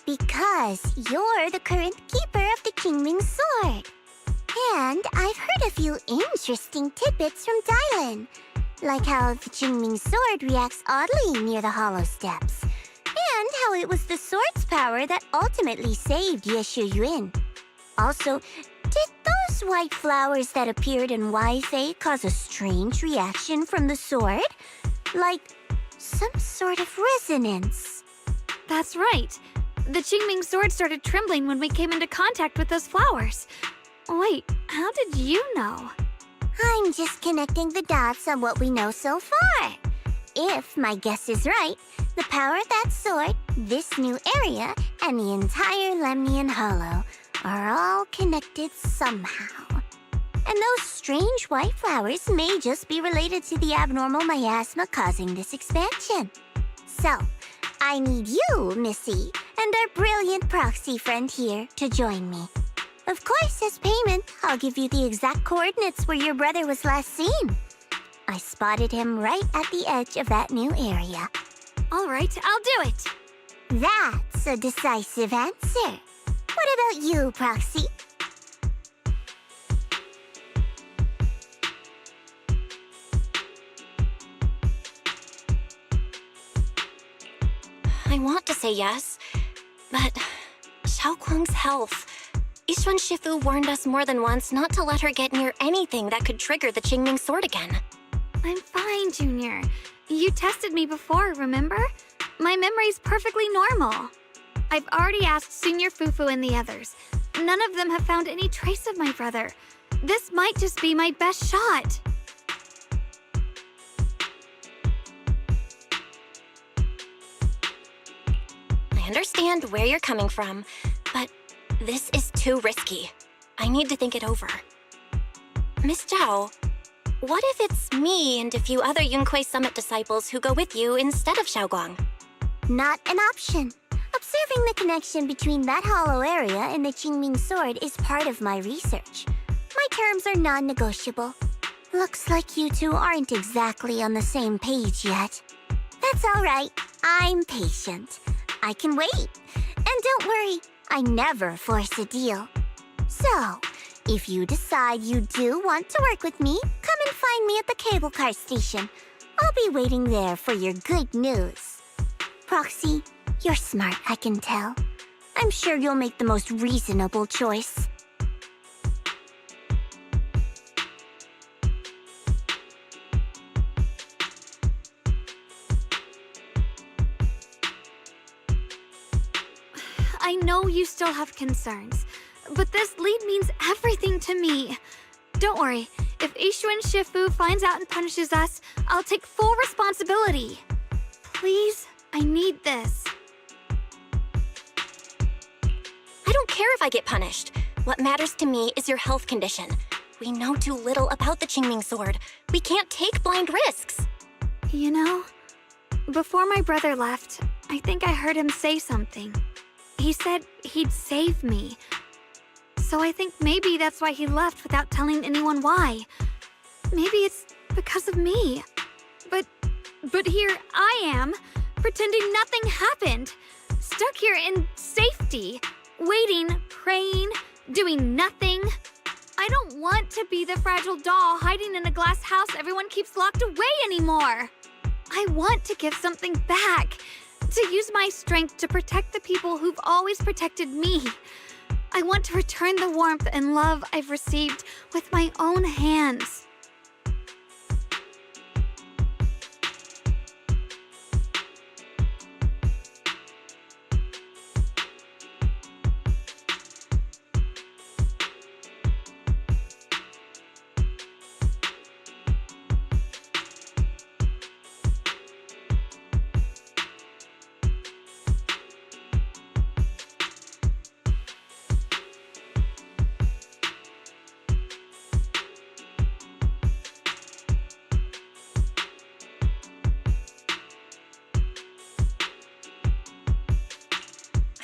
Because you're the current keeper of the Qingming Sword. And I've heard a few interesting tidbits from Dylan, like how the Qingming Sword reacts oddly near the Hollow Steps, and how it was the sword's power that ultimately saved Ye Shuyun. Also, did those white flowers that appeared in Wi-Fi cause a strange reaction from the sword? Like some sort of resonance. That's right. The Qingming sword started trembling when we came into contact with those flowers. Wait, how did you know? I'm just connecting the dots on what we know so far. If my guess is right, the power of that sword, this new area, and the entire Lemnian Hollow are all connected somehow. And those strange white flowers may just be related to the abnormal miasma causing this expansion. So, I need you, Missy, and our brilliant proxy friend here to join me. Of course, as payment, I'll give you the exact coordinates where your brother was last seen. I spotted him right at the edge of that new area. All right, I'll do it. That's a decisive answer. What about you, Proxy? I want to say yes, but Xiaoguang's health. Yixuan Shifu warned us more than once not to let her get near anything that could trigger the Qingming sword again. I'm fine, Junior. You tested me before, remember? My memory's perfectly normal. I've already asked Senior Fufu and the others. None of them have found any trace of my brother. This might just be my best shot. I understand where you're coming from, but this is too risky. I need to think it over. Miss Zhao, what if it's me and a few other Yunquei Summit disciples who go with you instead of Xiaoguang? Not an option. Observing the connection between that hollow area and the Qingming sword is part of my research. My terms are non-negotiable. Looks like you two aren't exactly on the same page yet. That's all right. I'm patient. I can wait. And don't worry, I never force a deal. So, if you decide you do want to work with me, come and find me at the cable car station. I'll be waiting there for your good news. Proxy, you're smart, I can tell. I'm sure you'll make the most reasonable choice. I know you still have concerns, but this lead means everything to me. Don't worry, if Yixuan Shifu finds out and punishes us, I'll take full responsibility. Please, I need this. I don't care if I get punished. What matters to me is your health condition. We know too little about the Qingming sword. We can't take blind risks. You know, before my brother left, I think I heard him say something. He said he'd save me. So I think maybe that's why he left without telling anyone why. Maybe it's because of me. But here I am, pretending nothing happened. Stuck here in safety, waiting, praying, doing nothing. I don't want to be the fragile doll hiding in a glass house everyone keeps locked away anymore. I want to give something back. To use my strength to protect the people who've always protected me. I want to return the warmth and love I've received with my own hands.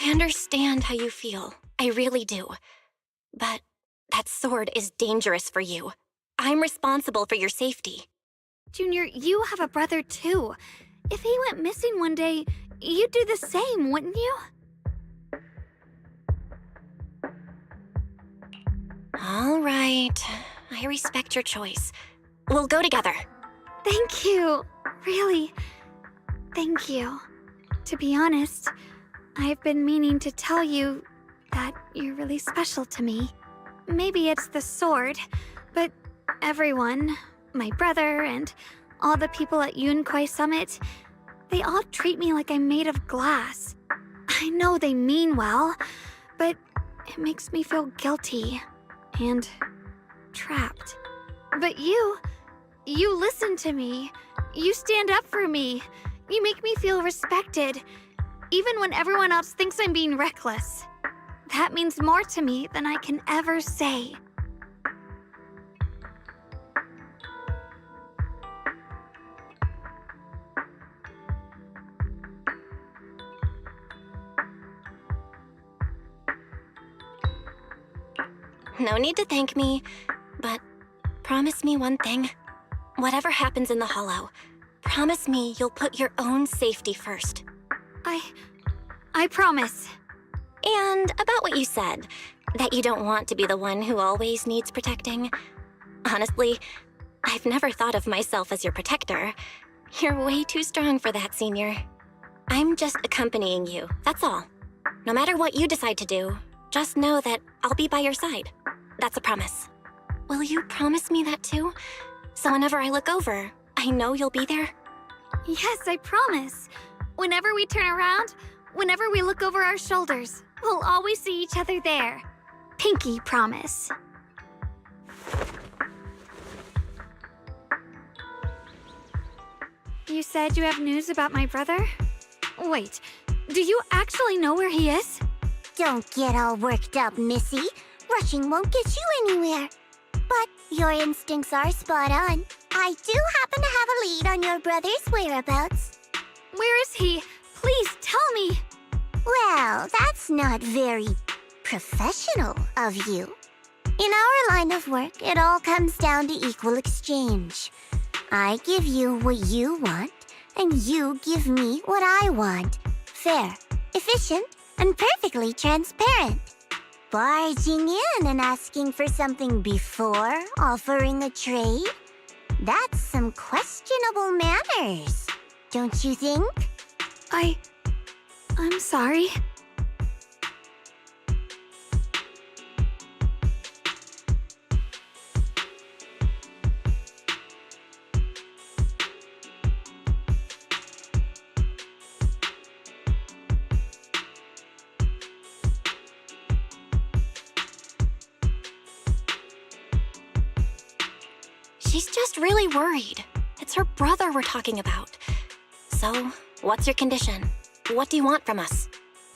I understand how you feel. I really do. But that sword is dangerous for you. I'm responsible for your safety. Junior, you have a brother too. If he went missing one day, you'd do the same, wouldn't you? All right. I respect your choice. We'll go together. Thank you. Really, thank you. To be honest, I've been meaning to tell you that you're really special to me. Maybe it's the sword, but everyone, my brother and all the people at Yunquai Summit, they all treat me like I'm made of glass. I know they mean well, but it makes me feel guilty and trapped. But you listen to me. You stand up for me. You make me feel respected, even when everyone else thinks I'm being reckless. That means more to me than I can ever say. No need to thank me, but promise me one thing. Whatever happens in the Hollow, promise me you'll put your own safety first. I promise. And about what you said, that you don't want to be the one who always needs protecting. Honestly, I've never thought of myself as your protector. You're way too strong for that, Senior. I'm just accompanying you, that's all. No matter what you decide to do, just know that I'll be by your side. That's a promise. Will you promise me that too? So whenever I look over, I know you'll be there? Yes, I promise. Whenever we turn around, whenever we look over our shoulders, we'll always see each other there. Pinky promise. You said you have news about my brother? Wait, do you actually know where he is? Don't get all worked up, Missy. Rushing won't get you anywhere. But your instincts are spot on. I do happen to have a lead on your brother's whereabouts. Where is he? Please tell me. Well, that's not very professional of you. In our line of work, it all comes down to equal exchange. I give you what you want, and you give me what I want. Fair, efficient, and perfectly transparent. Barging in and asking for something before offering a trade? That's some questionable manners, don't you think? I'm sorry. She's just really worried. It's her brother we're talking about. So, what's your condition? What do you want from us?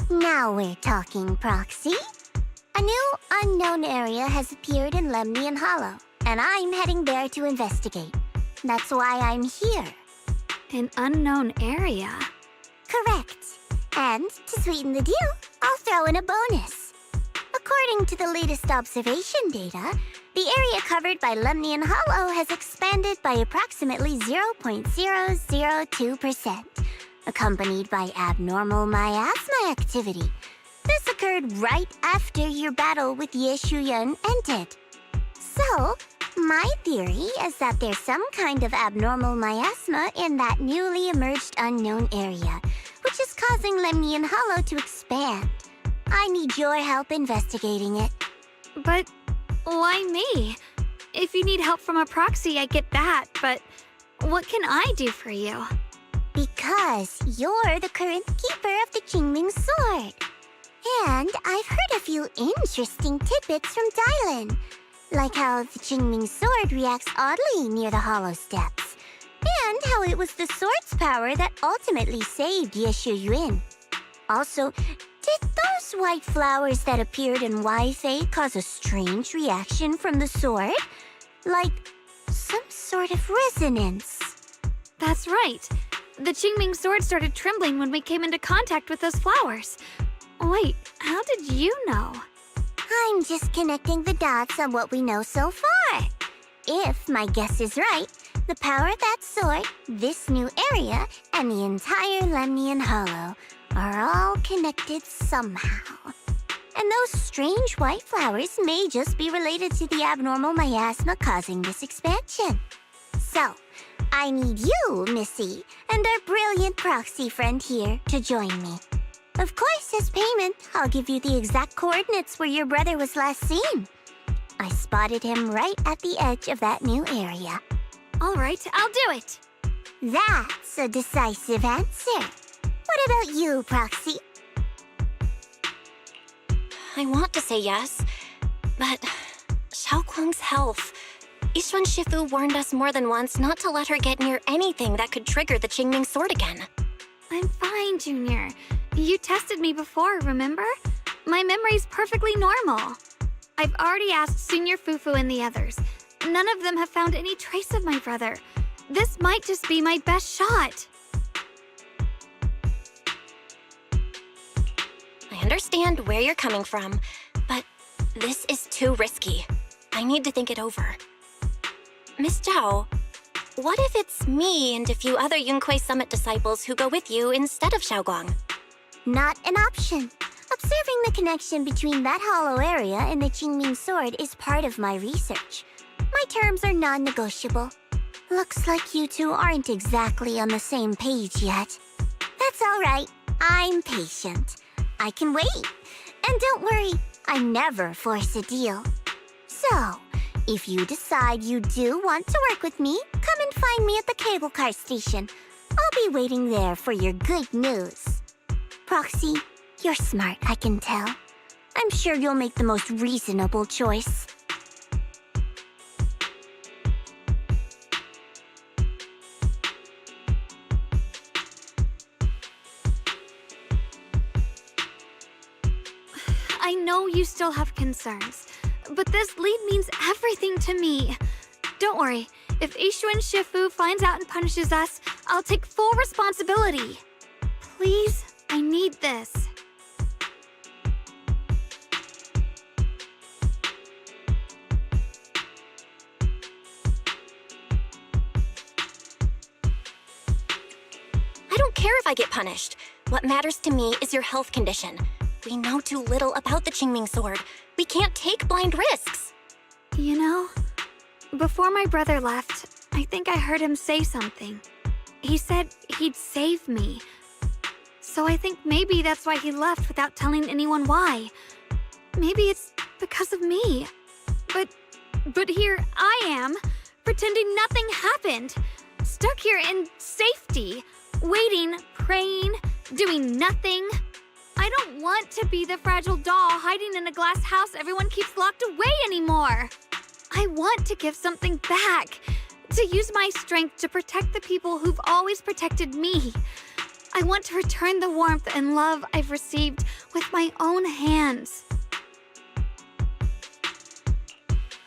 Now we're talking, Proxy. A new unknown area has appeared in Lemnian Hollow, and I'm heading there to investigate. That's why I'm here. An unknown area? Correct. And to sweeten the deal, I'll throw in a bonus. According to the latest observation data, the area covered by Lemnian Hollow has expanded by approximately 0.002%, accompanied by abnormal miasma activity. This occurred right after your battle with Ye Shuyan ended. So, my theory is that there's some kind of abnormal miasma in that newly emerged unknown area, which is causing Lemnian Hollow to expand. I need your help investigating it. But why me? If you need help from a proxy, I get that, but what can I do for you? Because you're the current keeper of the Qingming sword. And I've heard a few interesting tidbits from Dylan, like how the Qingming sword reacts oddly near the hollow steps, and how it was the sword's power that ultimately saved Ye Shuyuan. Also, did those white flowers that appeared in Wi-Fei cause a strange reaction from the sword? Like some sort of resonance? That's right. The Qingming sword started trembling when we came into contact with those flowers. Wait, how did you know? I'm just connecting the dots on what we know so far. If my guess is right, the power of that sword, this new area, and the entire Lemnian Hollow are all connected somehow. And those strange white flowers may just be related to the abnormal miasma causing this expansion. So, I need you, Missy, and our brilliant proxy friend here to join me. Of course, as payment, I'll give you the exact coordinates where your brother was last seen. I spotted him right at the edge of that new area. All right, I'll do it. That's a decisive answer. What about you, Proxy? I want to say yes, but Xiaoguang's health. Yixuan Shifu warned us more than once not to let her get near anything that could trigger the Qingming sword again. I'm fine, Junior. You tested me before, remember? My memory's perfectly normal. I've already asked Senior Fufu and the others. None of them have found any trace of my brother. This might just be my best shot. I understand where you're coming from, but this is too risky. I need to think it over. Miss Zhao, what if it's me and a few other Yunquei Summit disciples who go with you instead of Xiaoguang? Not an option. Observing the connection between that hollow area and the Qingming sword is part of my research. My terms are non-negotiable. Looks like you two aren't exactly on the same page yet. That's all right. I'm patient. I can wait. And don't worry, I never force a deal. So, if you decide you do want to work with me, come and find me at the cable car station. I'll be waiting there for your good news. Proxy, you're smart, I can tell. I'm sure you'll make the most reasonable choice. I know you still have concerns, but this lead means everything to me. Don't worry, if Yixuan Shifu finds out and punishes us, I'll take full responsibility. Please, I need this. I don't care if I get punished. What matters to me is your health condition. We know too little about the Qingming sword. We can't take blind risks. You know, before my brother left, I think I heard him say something. He said he'd save me. So I think maybe that's why he left without telling anyone why. Maybe it's because of me. But here I am, pretending nothing happened. Stuck here in safety, waiting, praying, doing nothing. I don't want to be the fragile doll hiding in a glass house everyone keeps locked away anymore. I want to give something back, to use my strength to protect the people who've always protected me. I want to return the warmth and love I've received with my own hands.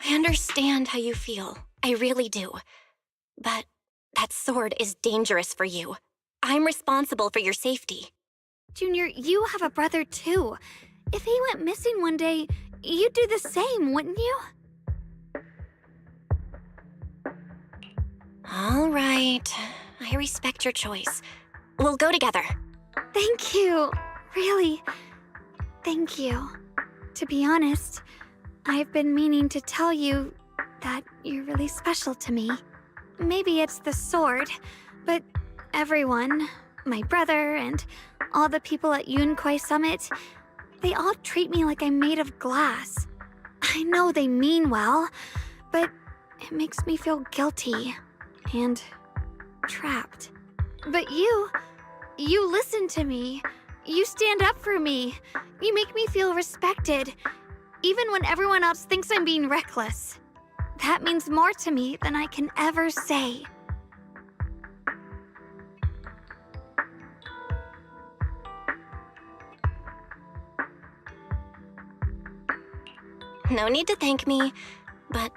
I understand how you feel. I really do. But that sword is dangerous for you. I'm responsible for your safety. Junior, you have a brother too. If he went missing one day, you'd do the same, wouldn't you? All right. I respect your choice. We'll go together. Thank you. Really, thank you. To be honest, I've been meaning to tell you that you're really special to me. Maybe it's the sword, but everyone, my brother and all the people at Yunquei Summit, they all treat me like I'm made of glass. I know they mean well, but it makes me feel guilty and trapped. But you listen to me. You stand up for me. You make me feel respected, even when everyone else thinks I'm being reckless. That means more to me than I can ever say. No need to thank me, but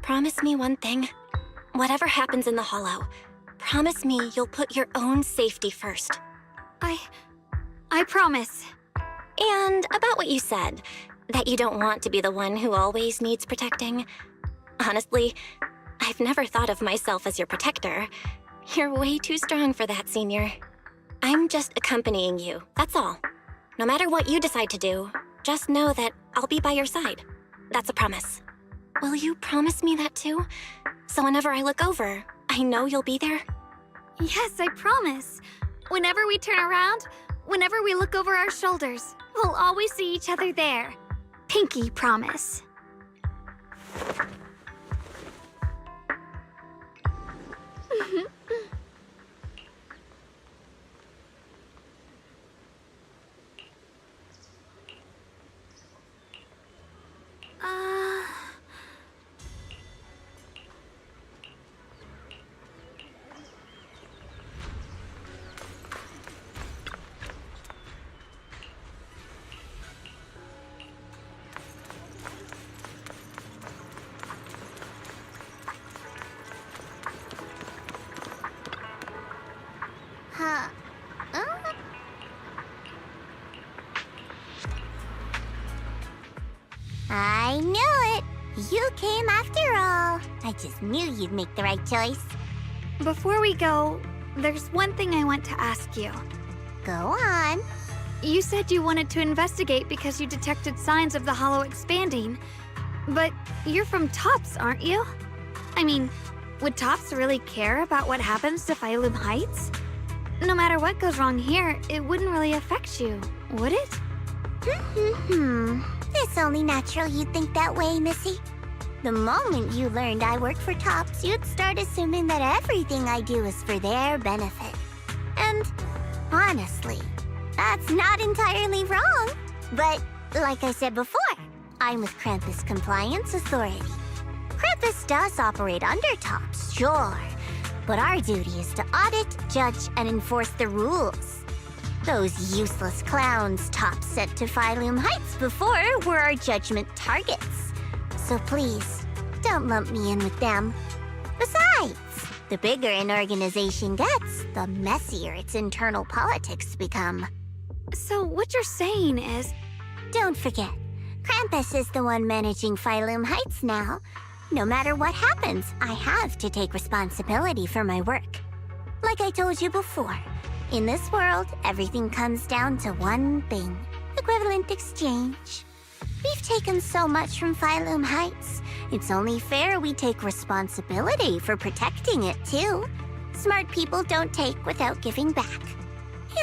promise me one thing. Whatever happens in the Hollow, promise me you'll put your own safety first. I promise. And about what you said, that you don't want to be the one who always needs protecting. Honestly, I've never thought of myself as your protector. You're way too strong for that, Senior. I'm just accompanying you, that's all. No matter what you decide to do, just know that I'll be by your side. That's a promise. Will you promise me that too? So whenever I look over, I know you'll be there? Yes, I promise. Whenever we turn around, whenever we look over our shoulders, we'll always see each other there. Pinky promise. Huh. I knew it! You came after all. I just knew you'd make the right choice. Before we go, there's one thing I want to ask you. Go on. You said you wanted to investigate because you detected signs of the hollow expanding. But you're from TOPS, aren't you? I mean, would TOPS really care about what happens to Phylum Heights? No matter what goes wrong here, it wouldn't really affect you, would it? It's only natural you'd think that way, Missy. The moment you learned I work for TOPS, you'd start assuming that everything I do is for their benefit. And honestly, that's not entirely wrong. But like I said before, I'm with Krampus Compliance Authority. Krampus does operate under TOPS, sure. But our duty is to audit, judge, and enforce the rules. Those useless clowns TOPS sent to Phylum Heights before were our judgment targets. So please, don't lump me in with them. Besides, the bigger an organization gets, the messier its internal politics become. So what you're saying is... Don't forget, Krampus is the one managing Phylum Heights now. No matter what happens, I have to take responsibility for my work. Like I told you before, in this world, everything comes down to one thing: equivalent exchange. We've taken so much from Phylum Heights. It's only fair we take responsibility for protecting it, too. Smart people don't take without giving back.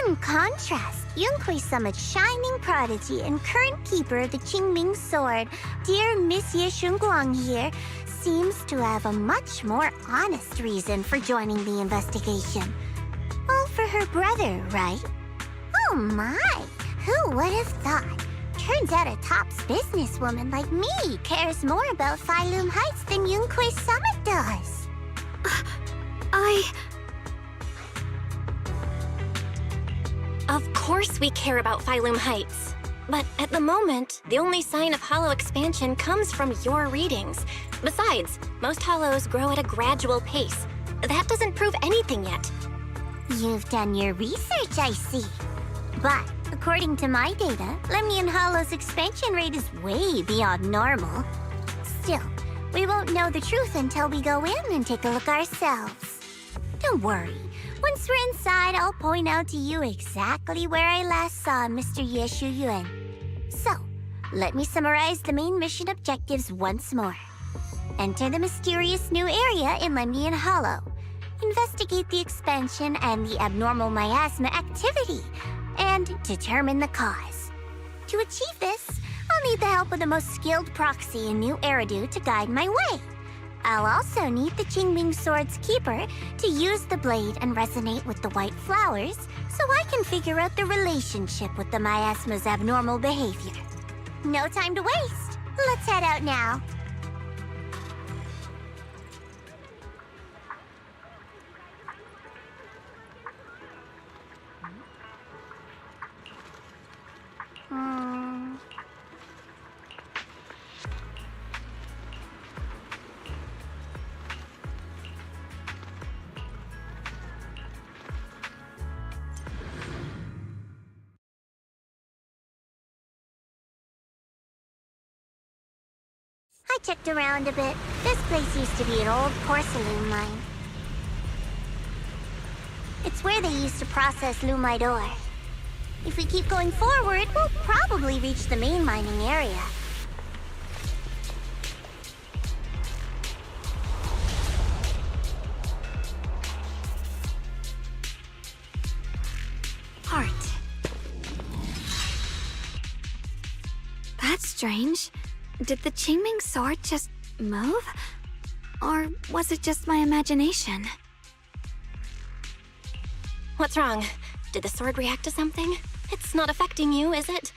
In contrast, Yunquei Summit's shining prodigy and current keeper of the Qingming Sword, dear Miss Ye Shunguang here, seems to have a much more honest reason for joining the investigation. All for her brother, right? Oh my! Who would have thought? Turns out a TOPS businesswoman like me cares more about Phylum Heights than Yunquei Summit does. Of course we care about Phylum Heights. But at the moment, the only sign of hollow expansion comes from your readings. Besides, most hollows grow at a gradual pace. That doesn't prove anything yet. You've done your research, I see. But according to my data, Lemnian Hollow's expansion rate is way beyond normal. Still, we won't know the truth until we go in and take a look ourselves. Don't worry. Once we're inside, I'll point out to you exactly where I last saw Mr. Ye Shuyuan. So, let me summarize the main mission objectives once more. Enter the mysterious new area in Lemnian Hollow. Investigate the expansion and the abnormal miasma activity, and determine the cause. To achieve this, I'll need the help of the most skilled proxy in New Eridu to guide my way. I'll also need the Qingming Sword's keeper to use the blade and resonate with the white flowers so I can figure out the relationship with the miasma's abnormal behavior. No time to waste. Let's head out now. I checked around a bit. This place used to be an old porcelain mine. It's where they used to process lumite ore. If we keep going forward, we'll probably reach the main mining area. Art. That's strange. Did the Qingming sword just move? Or was it just my imagination? What's wrong? Did the sword react to something? It's not affecting you, is it?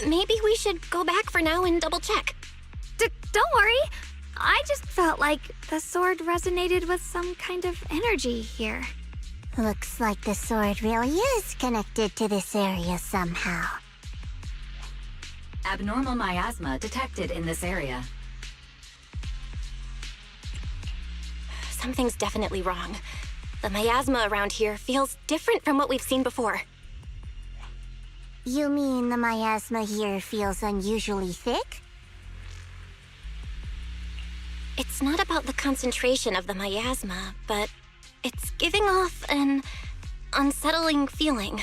Maybe we should go back for now and double check. Don't worry. I just felt like the sword resonated with some kind of energy here. Looks like the sword really is connected to this area somehow. Abnormal miasma detected in this area. Something's definitely wrong. The miasma around here feels different from what we've seen before. You mean the miasma here feels unusually thick? It's not about the concentration of the miasma, but it's giving off an unsettling feeling.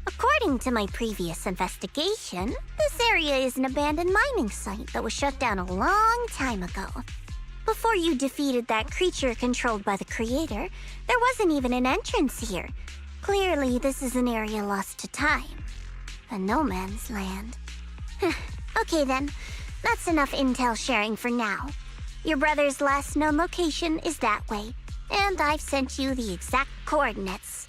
According to my previous investigation, this area is an abandoned mining site that was shut down a long time ago. Before you defeated that creature controlled by the creator, there wasn't even an entrance here. Clearly, this is an area lost to time. A no man's land. Okay then, that's enough intel sharing for now. Your brother's last known location is that way, and I've sent you the exact coordinates.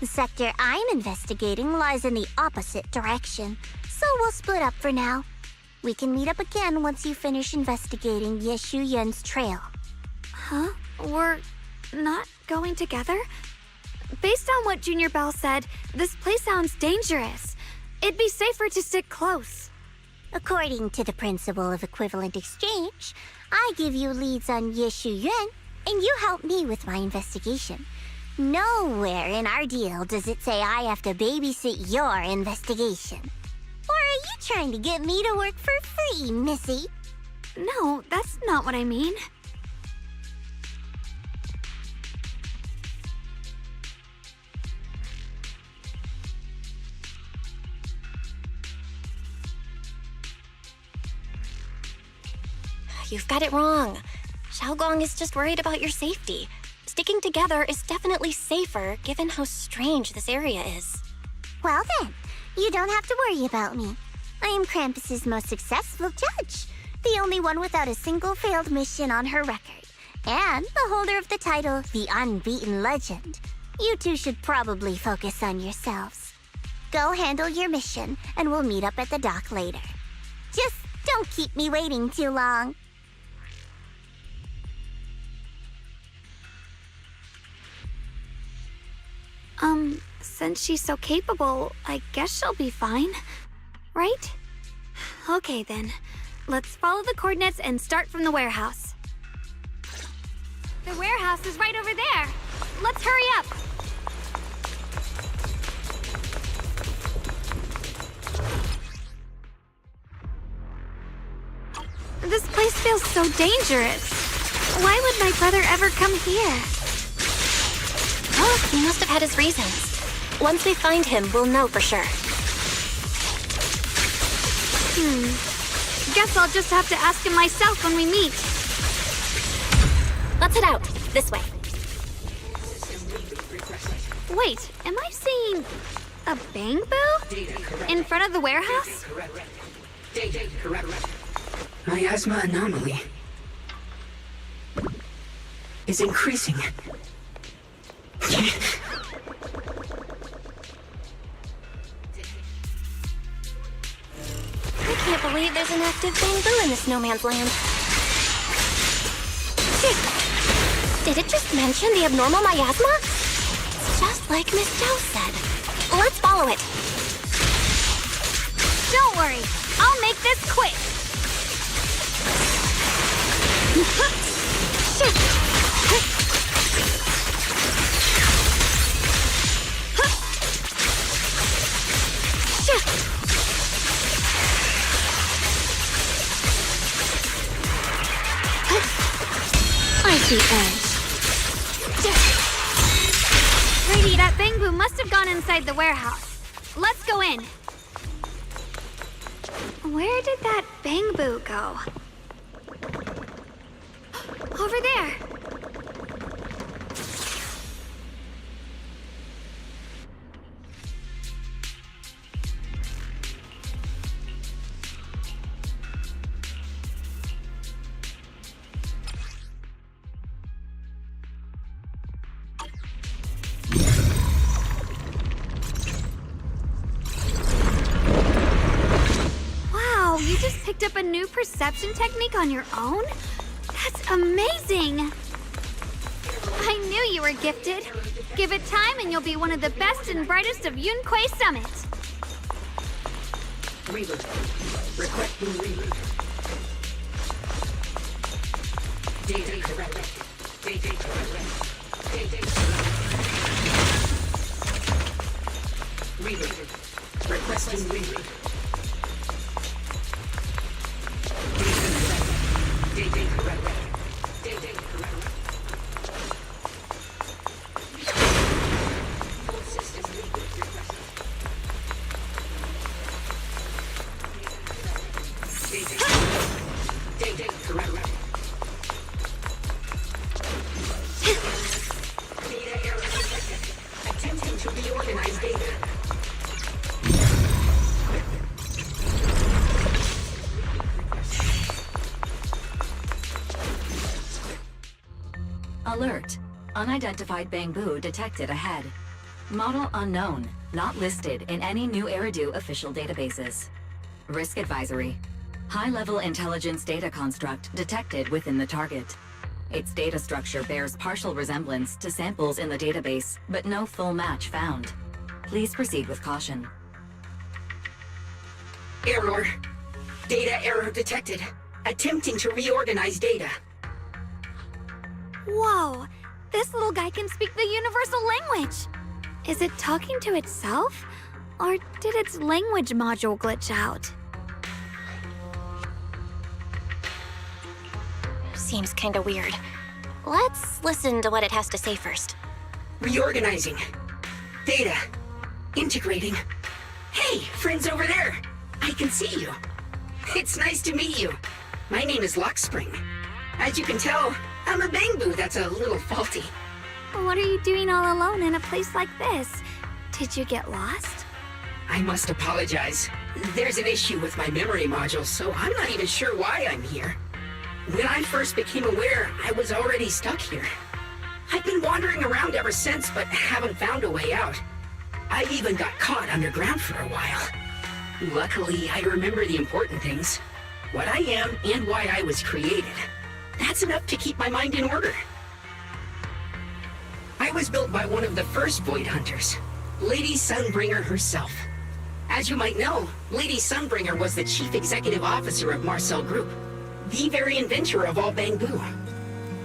The sector I'm investigating lies in the opposite direction, so we'll split up for now. We can meet up again once you finish investigating Yeshu Yun's trail. Huh? We're not going together? Based on what Junior Bell said, this place sounds dangerous. It'd be safer to stick close. According to the principle of equivalent exchange, I give you leads on Yeshu Yun, and you help me with my investigation. Nowhere in our deal does it say I have to babysit your investigation. Or are you trying to get me to work for free, Missy? No, that's not what I mean. You've got it wrong. Xiaogong is just worried about your safety. Sticking together is definitely safer given how strange this area is. Well then, you don't have to worry about me. I am Krampus's most successful judge, the only one without a single failed mission on her record, and the holder of the title, the Unbeaten Legend. You two should probably focus on yourselves. Go handle your mission, and we'll meet up at the dock later. Just don't keep me waiting too long. Since she's so capable, I guess she'll be fine, right? Okay then, let's follow the coordinates and start from the warehouse. The warehouse is right over there. Let's hurry up. This place feels so dangerous. Why would my brother ever come here? Oh, he must have had his reasons. Once we find him, we'll know for sure. Guess I'll just have to ask him myself when we meet. Let's head out. This way. Wait, am I seeing a bang-boo? In front of the warehouse? Miasma anomaly is increasing. I can't believe there's an active bamboo in this no man's land. Did it just mention the abnormal miasma? It's just like Miss Zhao said. Let's follow it. Don't worry, I'll make this quick. I see edge. Lady, that bamboo must have gone inside the warehouse. Let's go in. Where did that bamboo go? Over there. just picked up a new perception technique on your own? That's amazing! I knew you were gifted. Give it time and you'll be one of the best and brightest of Yunquay Summit. Reboot. Requesting reboot. Data correct. Data correct. Data correct. Reboot. Requesting reboot. Data correct. Data correct. Full system reboot requested. Data correct. Data error detected. Attempting to reorganize data. Alert. Unidentified Bangbu detected ahead. Model unknown, not listed in any New Eridu official databases. Risk advisory. High-level intelligence data construct detected within the target. Its data structure bears partial resemblance to samples in the database, but no full match found. Please proceed with caution. Error. Data error detected. Attempting to reorganize data. Whoa! This little guy can speak the universal language! Is it talking to itself? Or did its language module glitch out? Seems kinda weird. Let's listen to what it has to say first. Reorganizing. Data. Integrating. Hey, friends over there! I can see you. It's nice to meet you. My name is Lockspring. As you can tell, I'm a Bangbu that's a little faulty. What are you doing all alone in a place like this? Did you get lost? I must apologize. There's an issue with my memory module, so I'm not even sure why I'm here. When I first became aware, I was already stuck here. I've been wandering around ever since, but haven't found a way out. I even got caught underground for a while. Luckily, I remember the important things. What I am and why I was created. That's enough to keep my mind in order. I was built by one of the first Void Hunters, Lady Sunbringer herself. As you might know, Lady Sunbringer was the chief executive officer of Marcel Group, the very inventor of all Bangbu.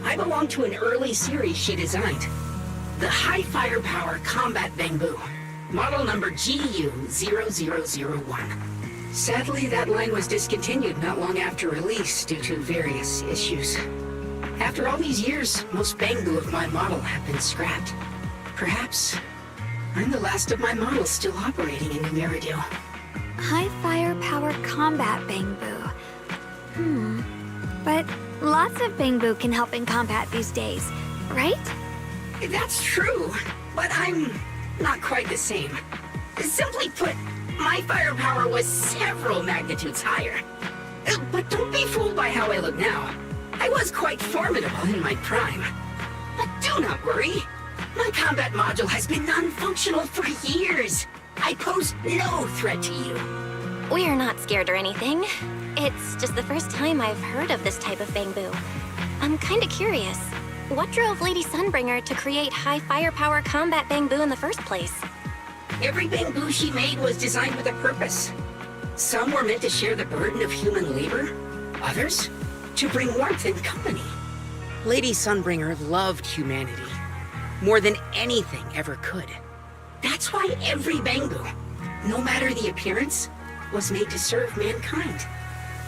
I belong to an early series she designed, the High Firepower Combat Bangbu, model number GU0001. Sadly, that line was discontinued not long after release due to various issues. After all these years, most Bangbu of my model have been scrapped. Perhaps I'm the last of my models still operating in New Eridu. High firepower combat Bangbu. But lots of Bangbu can help in combat these days, right? That's true, but I'm not quite the same. Simply put, my firepower was several magnitudes higher. But don't be fooled by how I look now. I was quite formidable in my prime. But do not worry. My combat module has been non-functional for years. I pose no threat to you. We're not scared or anything. It's just the first time I've heard of this type of Bangbu. I'm kinda curious. What drove Lady Sunbringer to create high firepower combat Bangbu in the first place? Every Bangbu she made was designed with a purpose. Some were meant to share the burden of human labor. Others, to bring warmth and company. Lady Sunbringer loved humanity more than anything ever could. That's why every Bangbu, no matter the appearance, was made to serve mankind.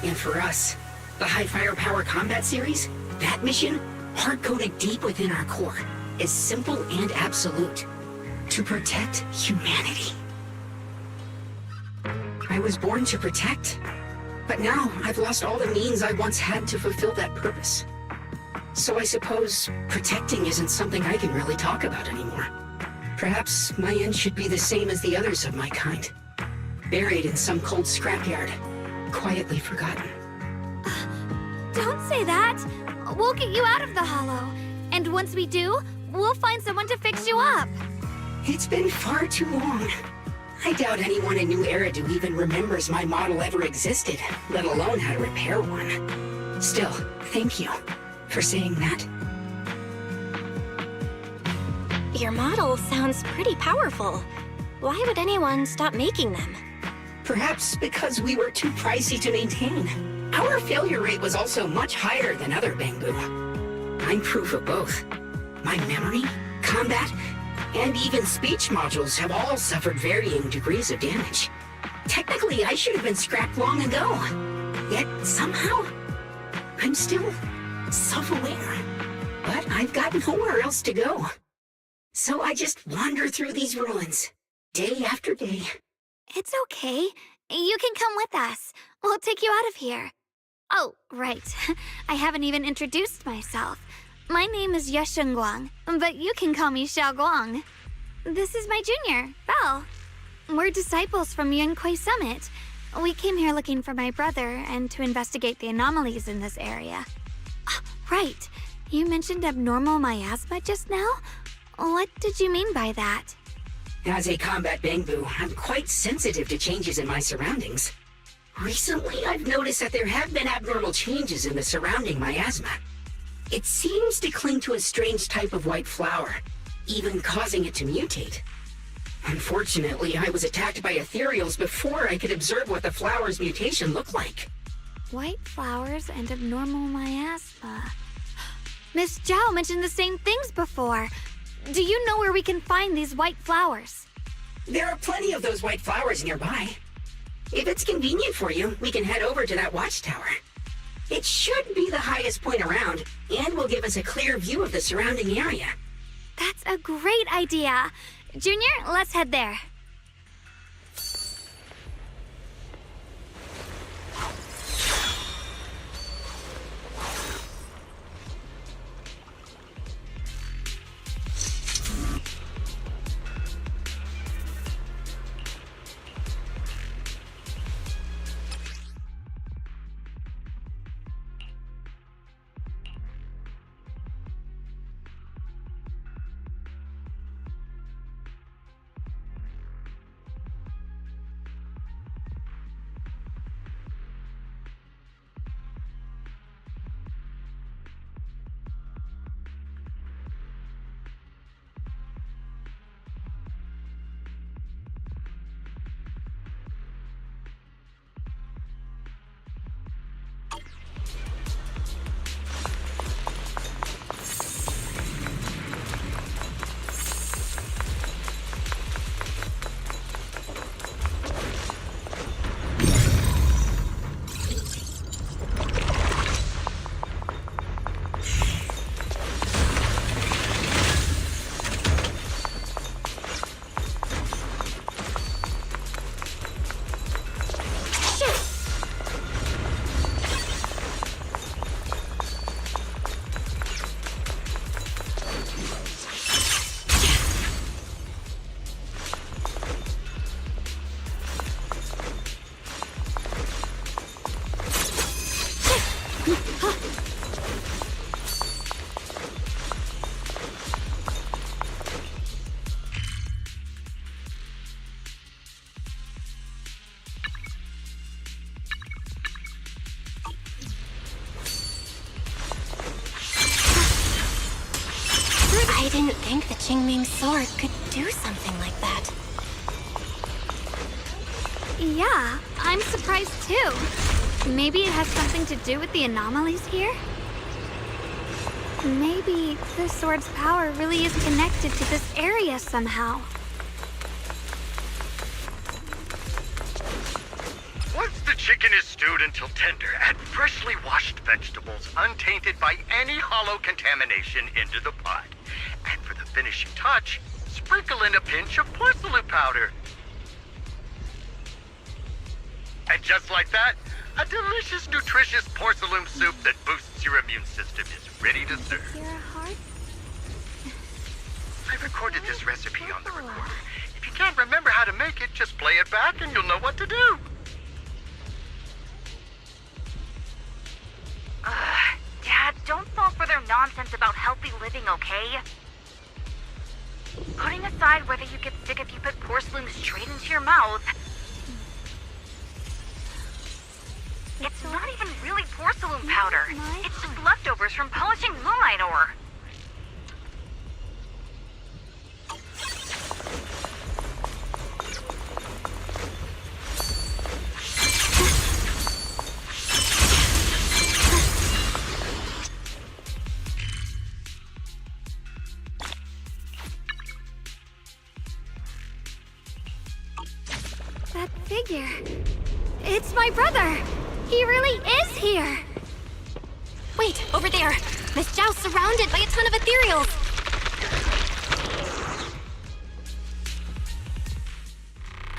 And for us, the High Firepower Combat Series, that mission, hard-coded deep within our core, is simple and absolute. To protect humanity. I was born to protect, but now I've lost all the means I once had to fulfill that purpose. So I suppose protecting isn't something I can really talk about anymore. Perhaps my end should be the same as the others of my kind. Buried in some cold scrapyard, quietly forgotten. Don't say that! We'll get you out of the hollow. And once we do, we'll find someone to fix you up. It's been far too long. I doubt anyone in New Eridu even remembers my model ever existed, let alone how to repair one. Still, thank you for saying that. Your model sounds pretty powerful. Why would anyone stop making them? Perhaps because we were too pricey to maintain. Our failure rate was also much higher than other Bangbu. I'm proof of both. My memory, combat, and even speech modules have all suffered varying degrees of damage. Technically, I should have been scrapped long ago. Yet, somehow, I'm still self-aware. But I've got nowhere else to go. So I just wander through these ruins, day after day. It's okay. You can come with us. We'll take you out of here. Oh, right. I haven't even introduced myself. My name is Yesheng Guang, but you can call me Xiao Guang. This is my junior, Belle. We're disciples from Yunquei Summit. We came here looking for my brother and to investigate the anomalies in this area. Right. You mentioned abnormal miasma just now? What did you mean by that? As a combat Bangbu, I'm quite sensitive to changes in my surroundings. Recently, I've noticed that there have been abnormal changes in the surrounding miasma. It seems to cling to a strange type of white flower, even causing it to mutate. Unfortunately, I was attacked by ethereals before I could observe what the flower's mutation looked like. White flowers and abnormal miasma. Miss Zhao mentioned the same things before. Do you know where we can find these white flowers? There are plenty of those white flowers nearby. If it's convenient for you, we can head over to that watchtower. It should be the highest point around, and will give us a clear view of the surrounding area. That's a great idea. Junior, let's head there. I didn't think the Qingming sword could do something like that. Yeah, I'm surprised too. Maybe it has something to do with the anomalies here? Maybe the sword's power really is connected to this area somehow. Once the chicken is stewed until tender, add freshly washed vegetables untainted by any hollow contamination into the pot. And for the finishing touch, sprinkle in a pinch of porcelain powder. And just like that, a delicious, nutritious porcelain soup that boosts your immune system is ready to serve. Your heart? I recorded this recipe on the recorder. If you can't remember how to make it, just play it back and you'll know what to do. Dad, don't fall for their nonsense about healthy living, okay? Putting aside whether you get sick if you put porcelain straight into your mouth. It's not even really porcelain powder. It's just leftovers from polishing moonlight ore. That figure. It's my brother! He really is here! Wait, over there! Miss Zhao's surrounded by a ton of ethereals!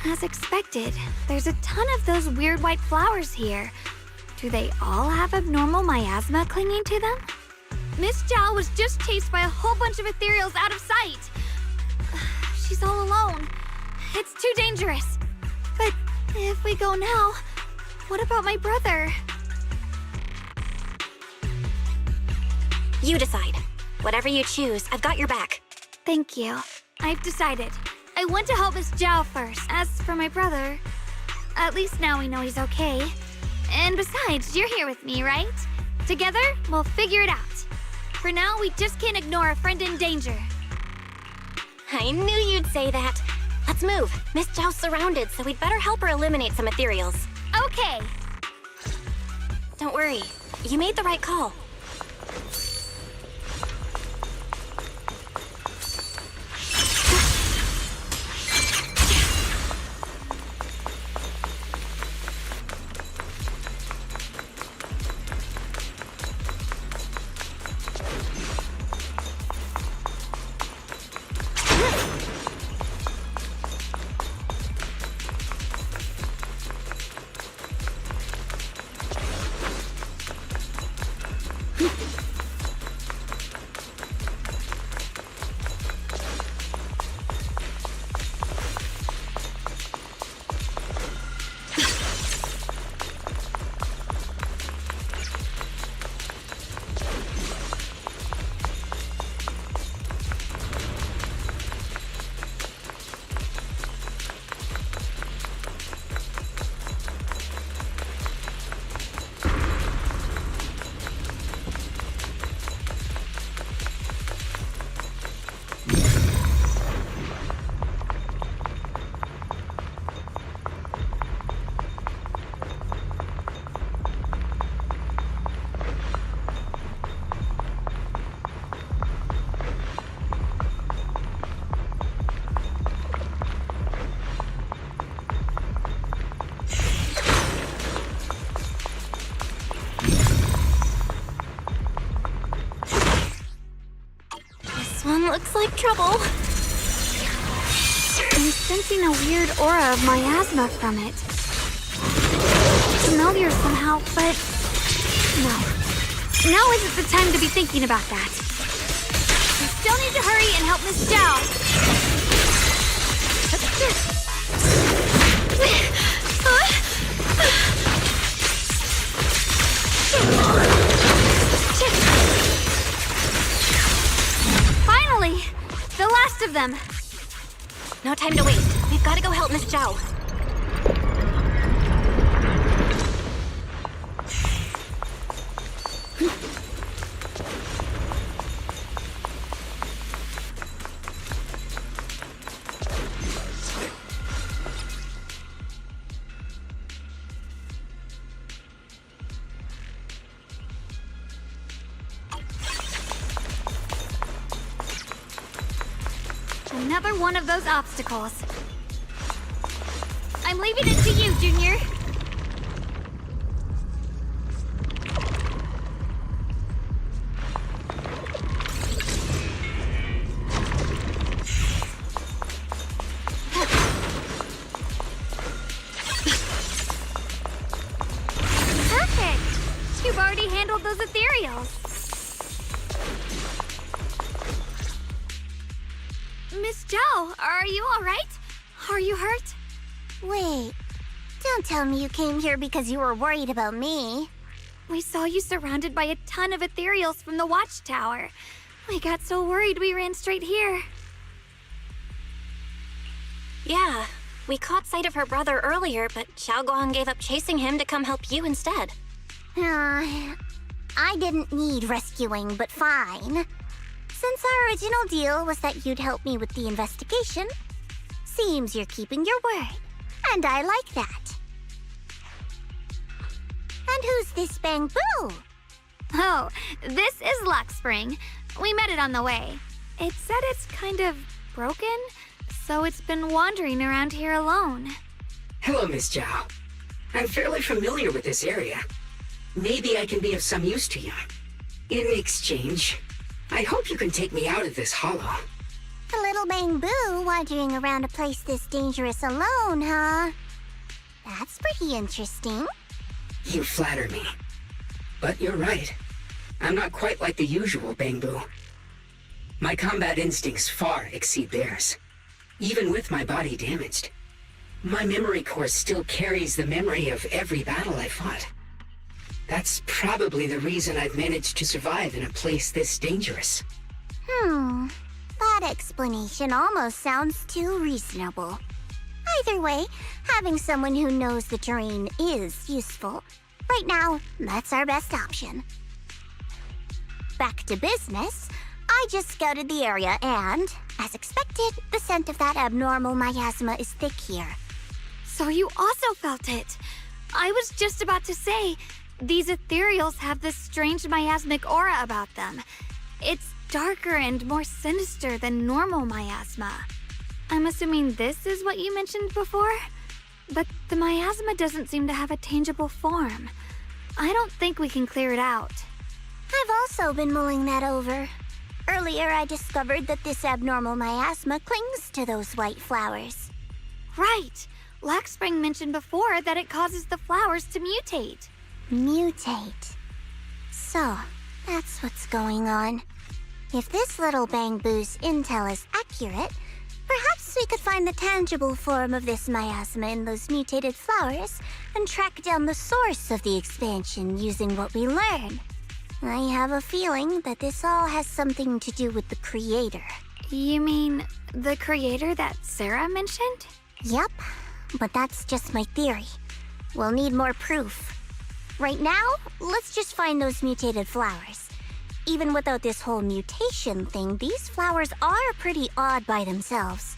As expected, there's a ton of those weird white flowers here. Do they all have abnormal miasma clinging to them? Miss Zhao was just chased by a whole bunch of ethereals out of sight. She's all alone. It's too dangerous. But if we go now, what about my brother? You decide. Whatever you choose, I've got your back. Thank you. I've decided. I want to help Miss Zhao first. As for my brother, at least now we know he's okay. And besides, you're here with me, right? Together, we'll figure it out. For now, we just can't ignore a friend in danger. I knew you'd say that. Let's move. Miss Zhao's surrounded, so we'd better help her eliminate some ethereals. Okay. Don't worry. You made the right call. Looks like trouble. I'm sensing a weird aura of miasma from it. Familiar somehow, but no. Now isn't the time to be thinking about that. We still need to hurry and help Miss Zhao. Finally! The last of them! No time to waste. We've got to go help Miss Zhao. Another one of those obstacles. I'm leaving it to you, Junior. Perfect! You've already handled those ethereals. Miss Zhao, are you all right? Are you hurt? Wait, don't tell me you came here because you were worried about me. We saw you surrounded by a ton of ethereals from the watchtower. We got so worried we ran straight here. Yeah, We caught sight of her brother earlier, but Xiaoguang gave up chasing him to come help you instead. I didn't need rescuing, but fine. Since our original deal was that you'd help me with the investigation, seems you're keeping your word, and I like that. And who's this Bamboo? Oh, this is Luxspring. We met it on the way. It said it's kind of broken, so it's been wandering around here alone. Hello, Miss Zhao. I'm fairly familiar with this area. Maybe I can be of some use to you. In exchange, I hope you can take me out of this hollow. A little Bamboo wandering around a place this dangerous alone, huh? That's pretty interesting. You flatter me. But you're right. I'm not quite like the usual Bamboo. My combat instincts far exceed theirs. Even with my body damaged, my memory core still carries the memory of every battle I fought. That's probably the reason I've managed to survive in a place this dangerous. That explanation almost sounds too reasonable. Either way, having someone who knows the terrain is useful. Right now, that's our best option. Back to business, I just scouted the area and, as expected, the scent of that abnormal miasma is thick here. So you also felt it. I was just about to say, these ethereals have this strange miasmic aura about them. It's darker and more sinister than normal miasma. I'm assuming this is what you mentioned before? But the miasma doesn't seem to have a tangible form. I don't think we can clear it out. I've also been mulling that over. Earlier, I discovered that this abnormal miasma clings to those white flowers. Right! Luxspring mentioned before that it causes the flowers to mutate. Mutate. So, that's what's going on. If this little Bamboo's intel is accurate, perhaps we could find the tangible form of this miasma in those mutated flowers and track down the source of the expansion using what we learn. I have a feeling that this all has something to do with the creator. You mean the creator that Sarah mentioned? Yep, but that's just my theory. We'll need more proof. Right now, let's just find those mutated flowers. Even without this whole mutation thing, these flowers are pretty odd by themselves.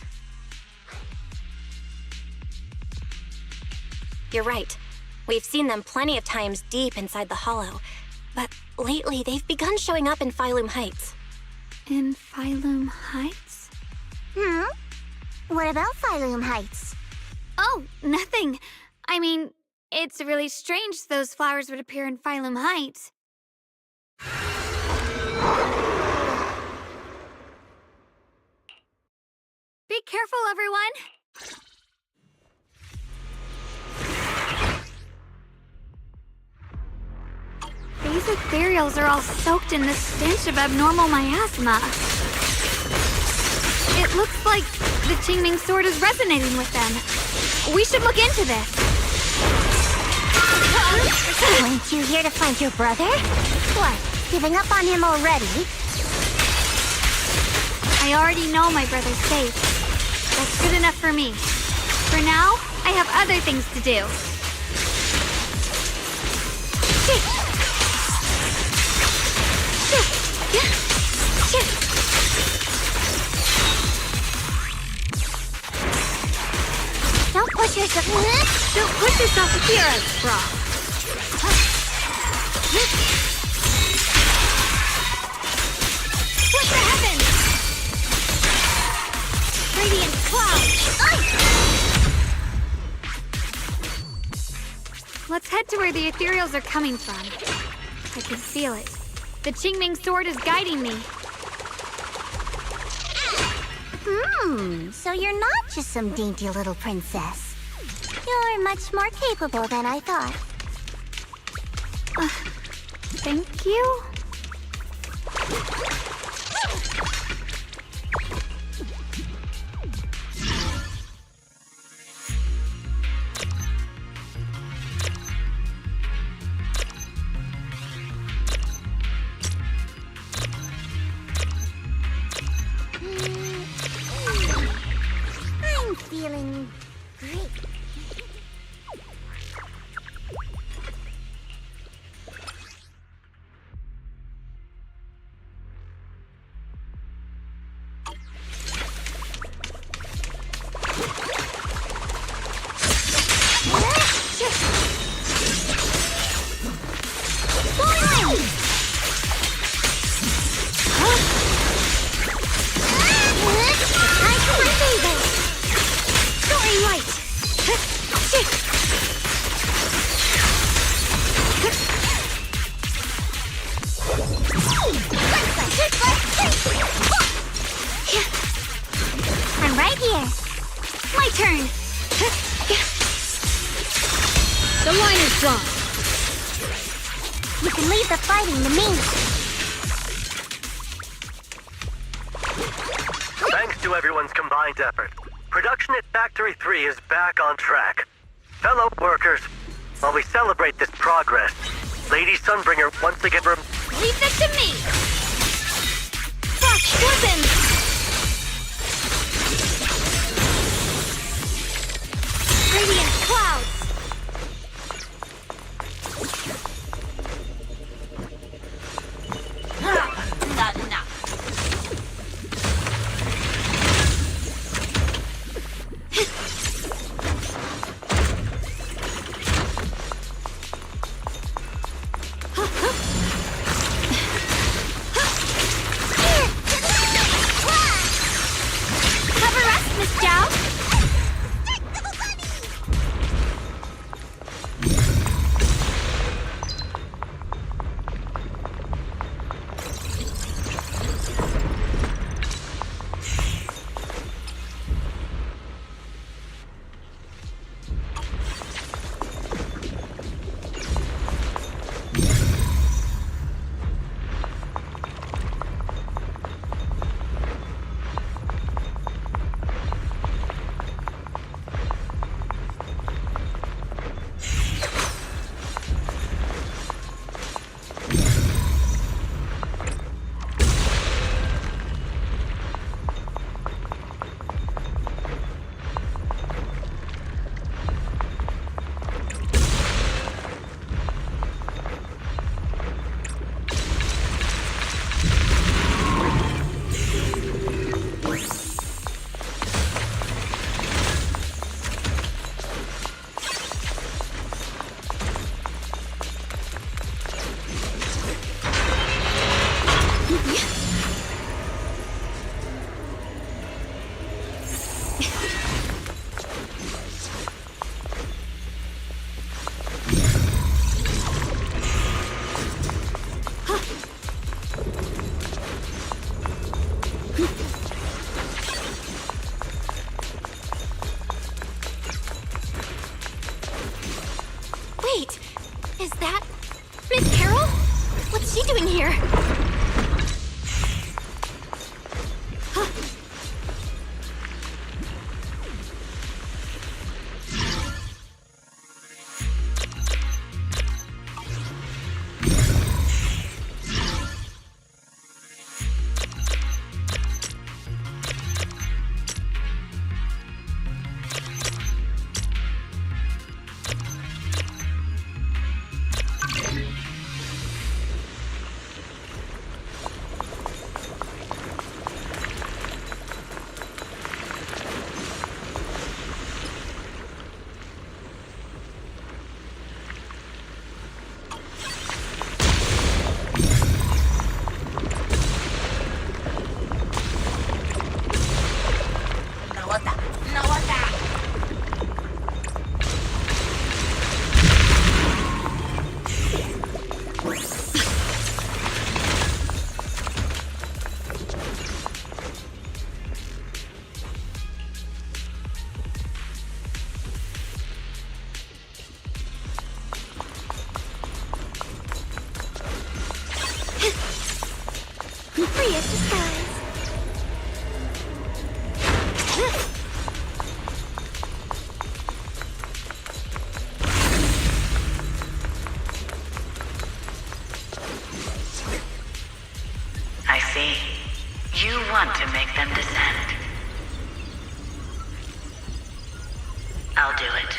You're right. We've seen them plenty of times deep inside the hollow. But lately, they've begun showing up in Phylum Heights. In Phylum Heights? What about Phylum Heights? Oh, nothing. I mean, it's really strange those flowers would appear in Phylum Heights. Be careful, everyone! These ethereals are all soaked in the stench of abnormal miasma. It looks like the Qingming sword is resonating with them. We should look into this. Weren't you here to find your brother? What, giving up on him already? I already know my brother's safe. That's good enough for me. For now, I have other things to do. Don't push yourself. Don't push yourself here, Bra. What the heavens? Radiant cloud. Let's head to where the ethereals are coming from. I can feel it. The Qingming sword is guiding me. So you're not just some dainty little princess. You're much more capable than I thought. Thank you. I'm feeling The line is drawn. You can leave the fighting to me. Thanks to everyone's combined effort, production at Factory 3 is back on track. Fellow workers, while we celebrate this progress, Lady Sunbringer once again Leave this to me! Frost weapons! Radiant clouds! Not enough. Cover us, Miss Zhao! Wait, is that Miss Carol? What's she doing here? Free as the skies. I see. You want to make them descend. I'll do it.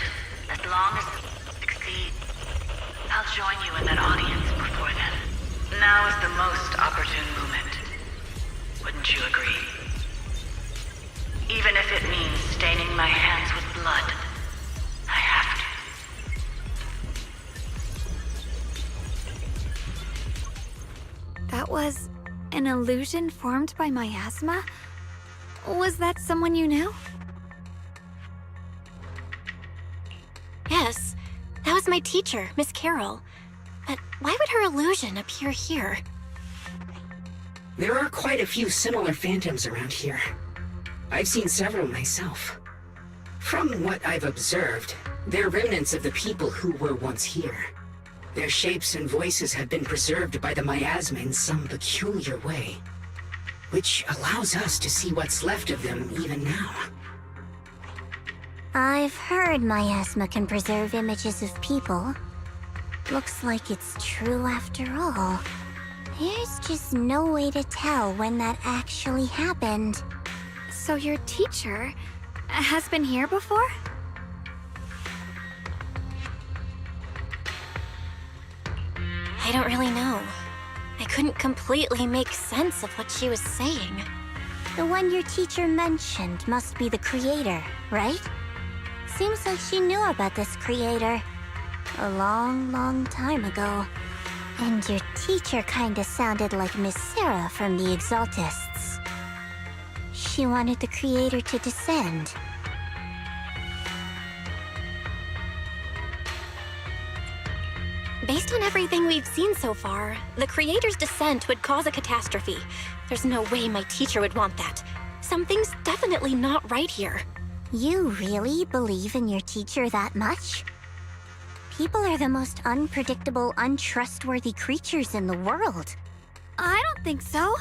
As long as you succeed, I'll join you in that audience before then. Now is the most opportune moment. Wouldn't you agree? Even if it means staining my hands with blood, I have to. That was an illusion formed by miasma? Was that someone you knew? Yes, that was my teacher, Miss Carol. But why would her illusion appear here? There are quite a few similar phantoms around here. I've seen several myself. From what I've observed, They're remnants of the people who were once here. Their shapes and voices have been preserved by the miasma in some peculiar way, which allows us to see what's left of them even now. I've heard miasma can preserve images of people. Looks like it's true after all. There's just no way to tell when that actually happened. So your teacher has been here before? I don't really know. I couldn't completely make sense of what she was saying. The one your teacher mentioned must be the creator, right? Seems like she knew about this creator a long time ago. And your teacher kinda sounded like Miss Sarah from the Exaltists. She wanted the creator to descend. Based on everything we've seen so far, the creator's descent would cause a catastrophe. There's no way my teacher would want that. Something's definitely not right here. You really believe in your teacher that much? People are the most unpredictable, untrustworthy creatures in the world. I don't think so.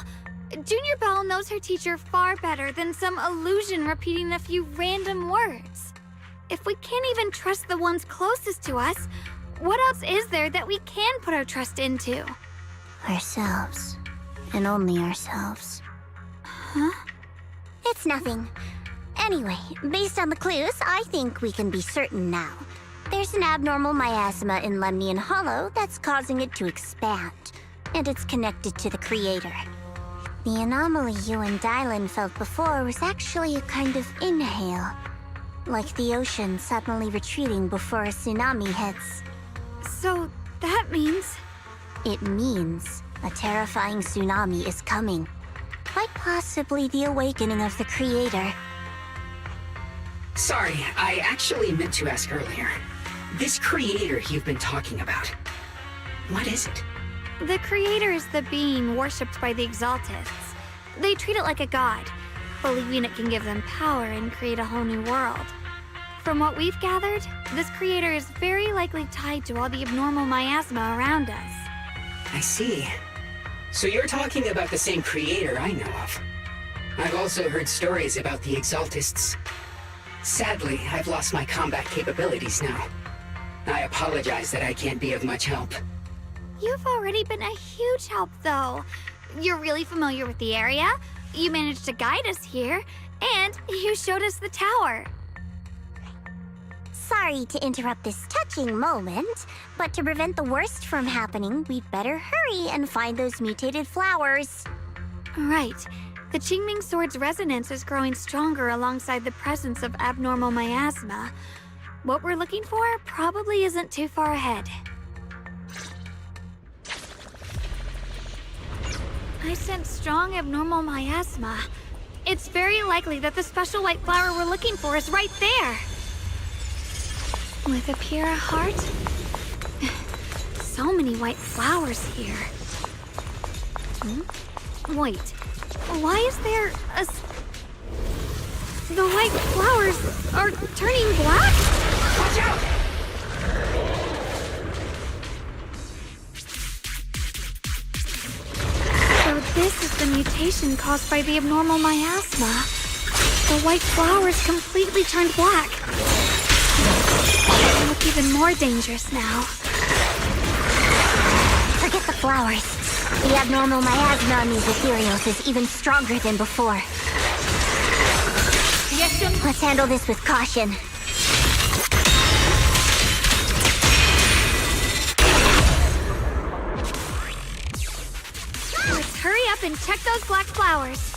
Junior Belle knows her teacher far better than some illusion repeating a few random words. If we can't even trust the ones closest to us, what else is there that we can put our trust into? Ourselves. And only ourselves. Huh? It's nothing. Anyway, based on the clues, I think we can be certain now. There's an abnormal miasma in Lemnian Hollow that's causing it to expand, and it's connected to the creator. The anomaly you and Dylan felt before was actually a kind of inhale, like the ocean suddenly retreating before a tsunami hits. So that means... It means a terrifying tsunami is coming. Quite possibly the awakening of the creator. Sorry, I actually meant to ask earlier. This creator you've been talking about, what is it? The creator is the being worshipped by the Exaltists. They treat it like a god, believing it can give them power and create a whole new world. From what we've gathered, this creator is very likely tied to all the abnormal miasma around us. I see. So you're talking about the same creator I know of. I've also heard stories about the Exaltists. Sadly, I've lost my combat capabilities now. I apologize that I can't be of much help. You've already been a huge help, though. You're really familiar with the area, you managed to guide us here, and you showed us the tower. Sorry to interrupt this touching moment, but to prevent the worst from happening, we'd better hurry and find those mutated flowers. Right. The Qingming Sword's resonance is growing stronger alongside the presence of abnormal miasma. What we're looking for probably isn't too far ahead. I sense strong abnormal miasma. It's very likely that the special white flower we're looking for is right there. With a pure heart? So many white flowers here. Wait, why is there a... The white flowers are turning black? Watch out! So this is the mutation caused by the abnormal miasma. The white flowers completely turned black. They look even more dangerous now. Forget the flowers. The abnormal miasma on these ethereals is even stronger than before. Let's handle this with caution. Let's hurry up and check those black flowers.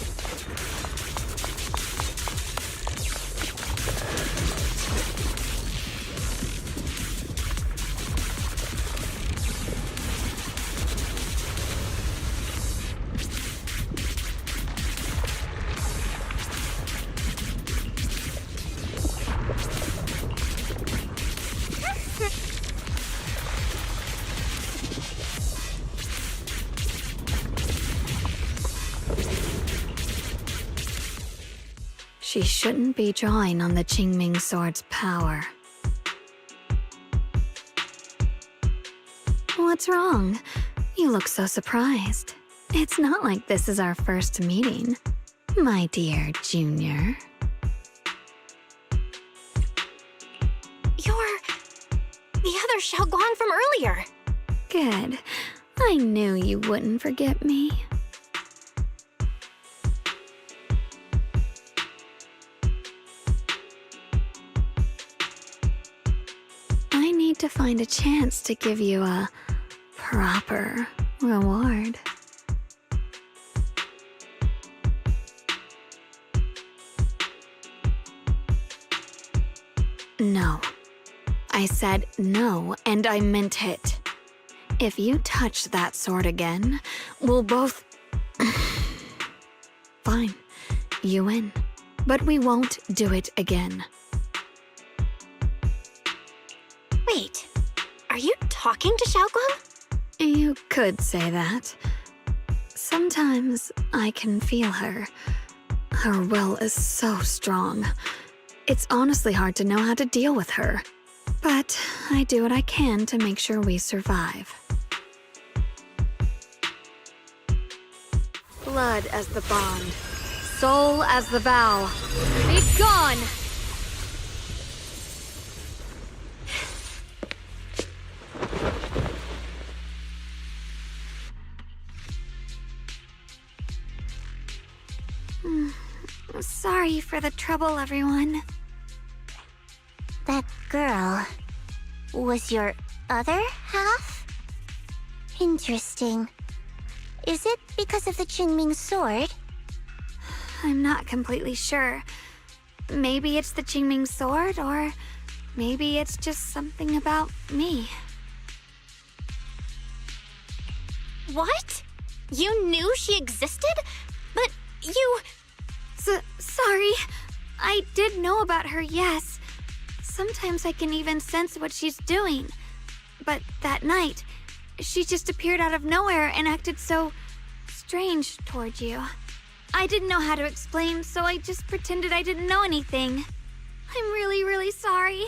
She shouldn't be drawing on the Qingming Sword's power. What's wrong? You look so surprised. It's not like this is our first meeting, my dear Junior. You're the other Xiaoguang from earlier. Good. I knew you wouldn't forget me. I need to find a chance to give you a proper reward. No. I said no, and I meant it. If you touch that sword again, we'll both... Fine. You win. But we won't do it again. Wait, are you talking to Xiaoguang? You could say that. Sometimes I can feel her. Her will is so strong. It's honestly hard to know how to deal with her. But I do what I can to make sure we survive. Blood as the bond. Soul as the vow. Be gone! Sorry for the trouble, everyone. That girl was your other half? Interesting. Is it because of the Qingming sword? I'm not completely sure. Maybe it's the Qingming sword, or maybe it's just something about me. What? You knew she existed? But you... Sorry. I did know about her, yes. Sometimes I can even sense what she's doing. But that night, she just appeared out of nowhere and acted so strange toward you. I didn't know how to explain, so I just pretended I didn't know anything. I'm really, really sorry.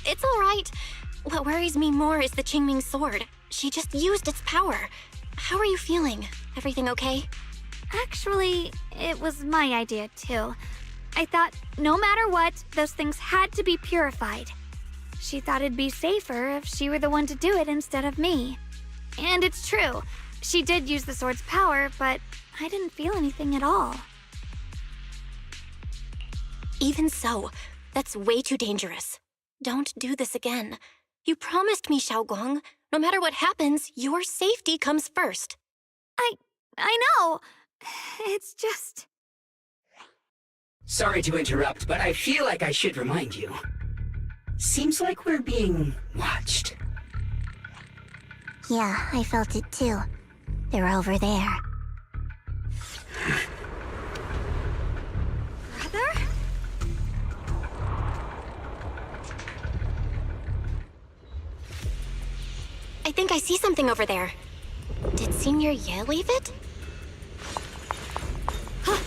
It's all right. What worries me more is the Qingming sword. She just used its power. How are you feeling? Everything okay? Actually, it was my idea too. I thought no matter what, those things had to be purified. She thought it'd be safer if she were the one to do it instead of me. And it's true. She did use the sword's power, but I didn't feel anything at all. Even so, that's way too dangerous. Don't do this again. You promised me, Xiaoguang. No matter what happens, your safety comes first. I know. It's just... Sorry to interrupt, but I feel like I should remind you. Seems like we're being watched. Yeah, I felt it too. They're over there. Brother? I think I see something over there. Did Senior Ye leave it? Huh.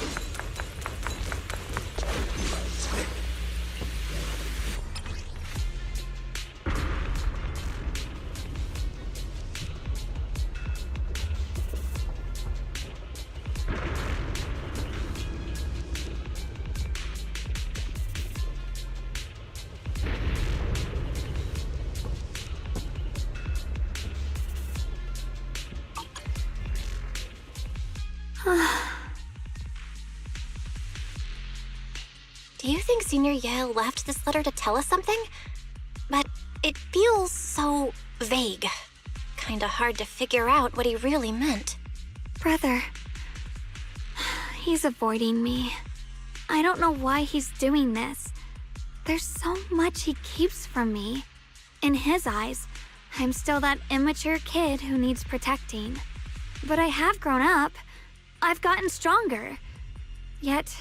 Do you think Senior Ye left this letter to tell us something? But it feels so vague. Kinda hard to figure out what he really meant. Brother. He's avoiding me. I don't know why he's doing this. There's so much he keeps from me. In his eyes, I'm still that immature kid who needs protecting. But I have grown up. I've gotten stronger. Yet,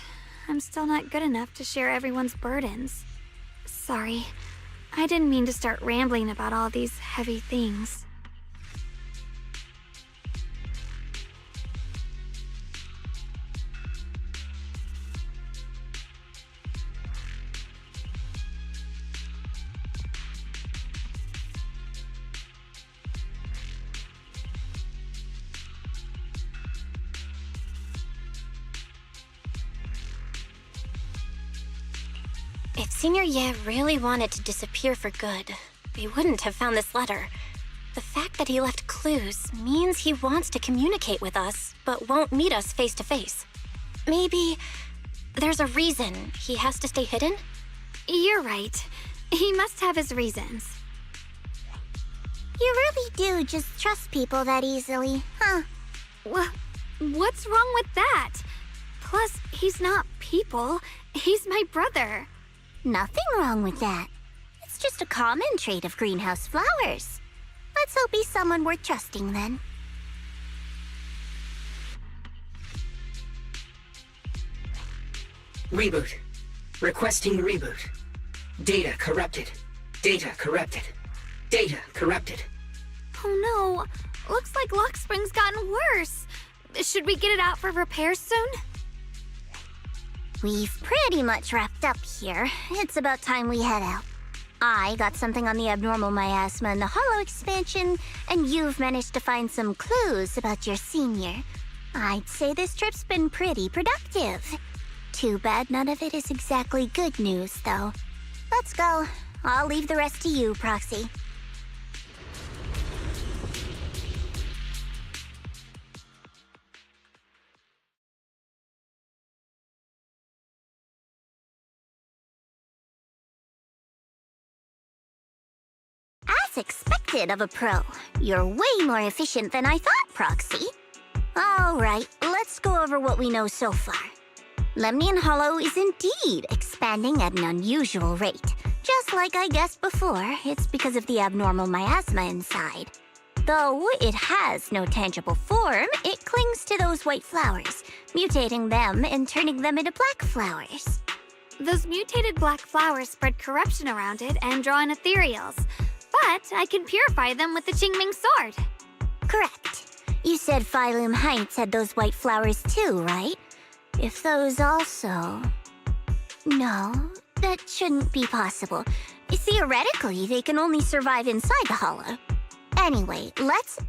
I'm still not good enough to share everyone's burdens. Sorry. I didn't mean to start rambling about all these heavy things. If Senior Ye really wanted to disappear for good, he wouldn't have found this letter. The fact that he left clues means he wants to communicate with us, but won't meet us face to face. Maybe there's a reason he has to stay hidden? You're right. He must have his reasons. You really do just trust people that easily, huh? What's wrong with that? Plus, he's not people. He's my brother. Nothing wrong with that. It's just a common trait of greenhouse flowers. Let's hope he's someone worth trusting then. Reboot. Requesting reboot. Data corrupted. Data corrupted. Data corrupted. Oh no. Looks like Lock Spring's gotten worse. Should we get it out for repairs soon? We've pretty much wrapped up here. It's about time we head out. I got something on the abnormal miasma and the hollow expansion, and you've managed to find some clues about your senior. I'd say this trip's been pretty productive. Too bad none of it is exactly good news, though. Let's go. I'll leave the rest to you, Proxy. As expected of a pro, you're way more efficient than I thought, Proxy. All right, let's go over what we know so far. Lemnian Hollow is indeed expanding at an unusual rate. Just like I guessed before, it's because of the abnormal miasma inside. Though it has no tangible form, it clings to those white flowers, mutating them and turning them into black flowers. Those mutated black flowers spread corruption around it and draw in ethereals. But I can purify them with the Qingming sword. Correct. You said Phylum Heights had those white flowers too, right? If those also... No, that shouldn't be possible. Theoretically, they can only survive inside the hollow. Anyway, let's...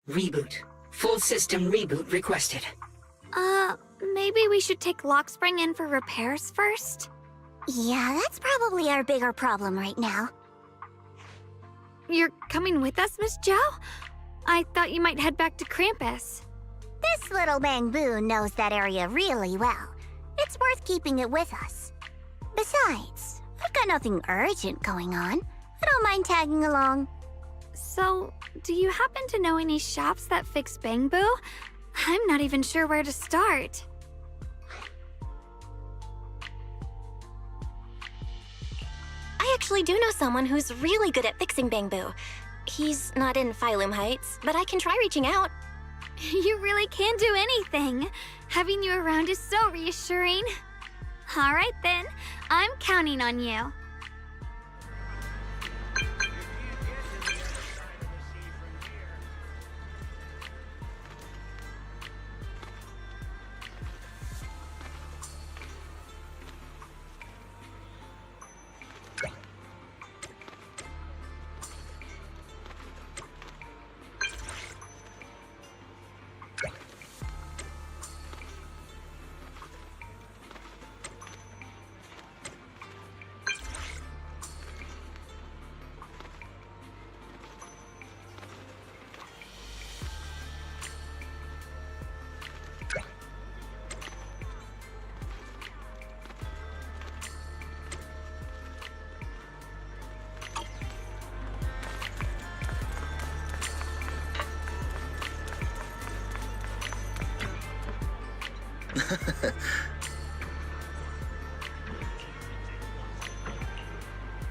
Reboot. Full system reboot requested. Maybe we should take Lock Spring in for repairs first? Yeah, that's probably our bigger problem right now. You're coming with us, Miss Zhao? I thought you might head back to Krampus. This little bamboo knows that area really well. It's worth keeping it with us. Besides, I've got nothing urgent going on. I don't mind tagging along. So, do you happen to know any shops that fix bamboo? I'm not even sure where to start. I actually do know someone who's really good at fixing bamboo. He's not in Phylum Heights, but I can try reaching out. You really can do anything. Having you around is so reassuring. All right then, I'm counting on you.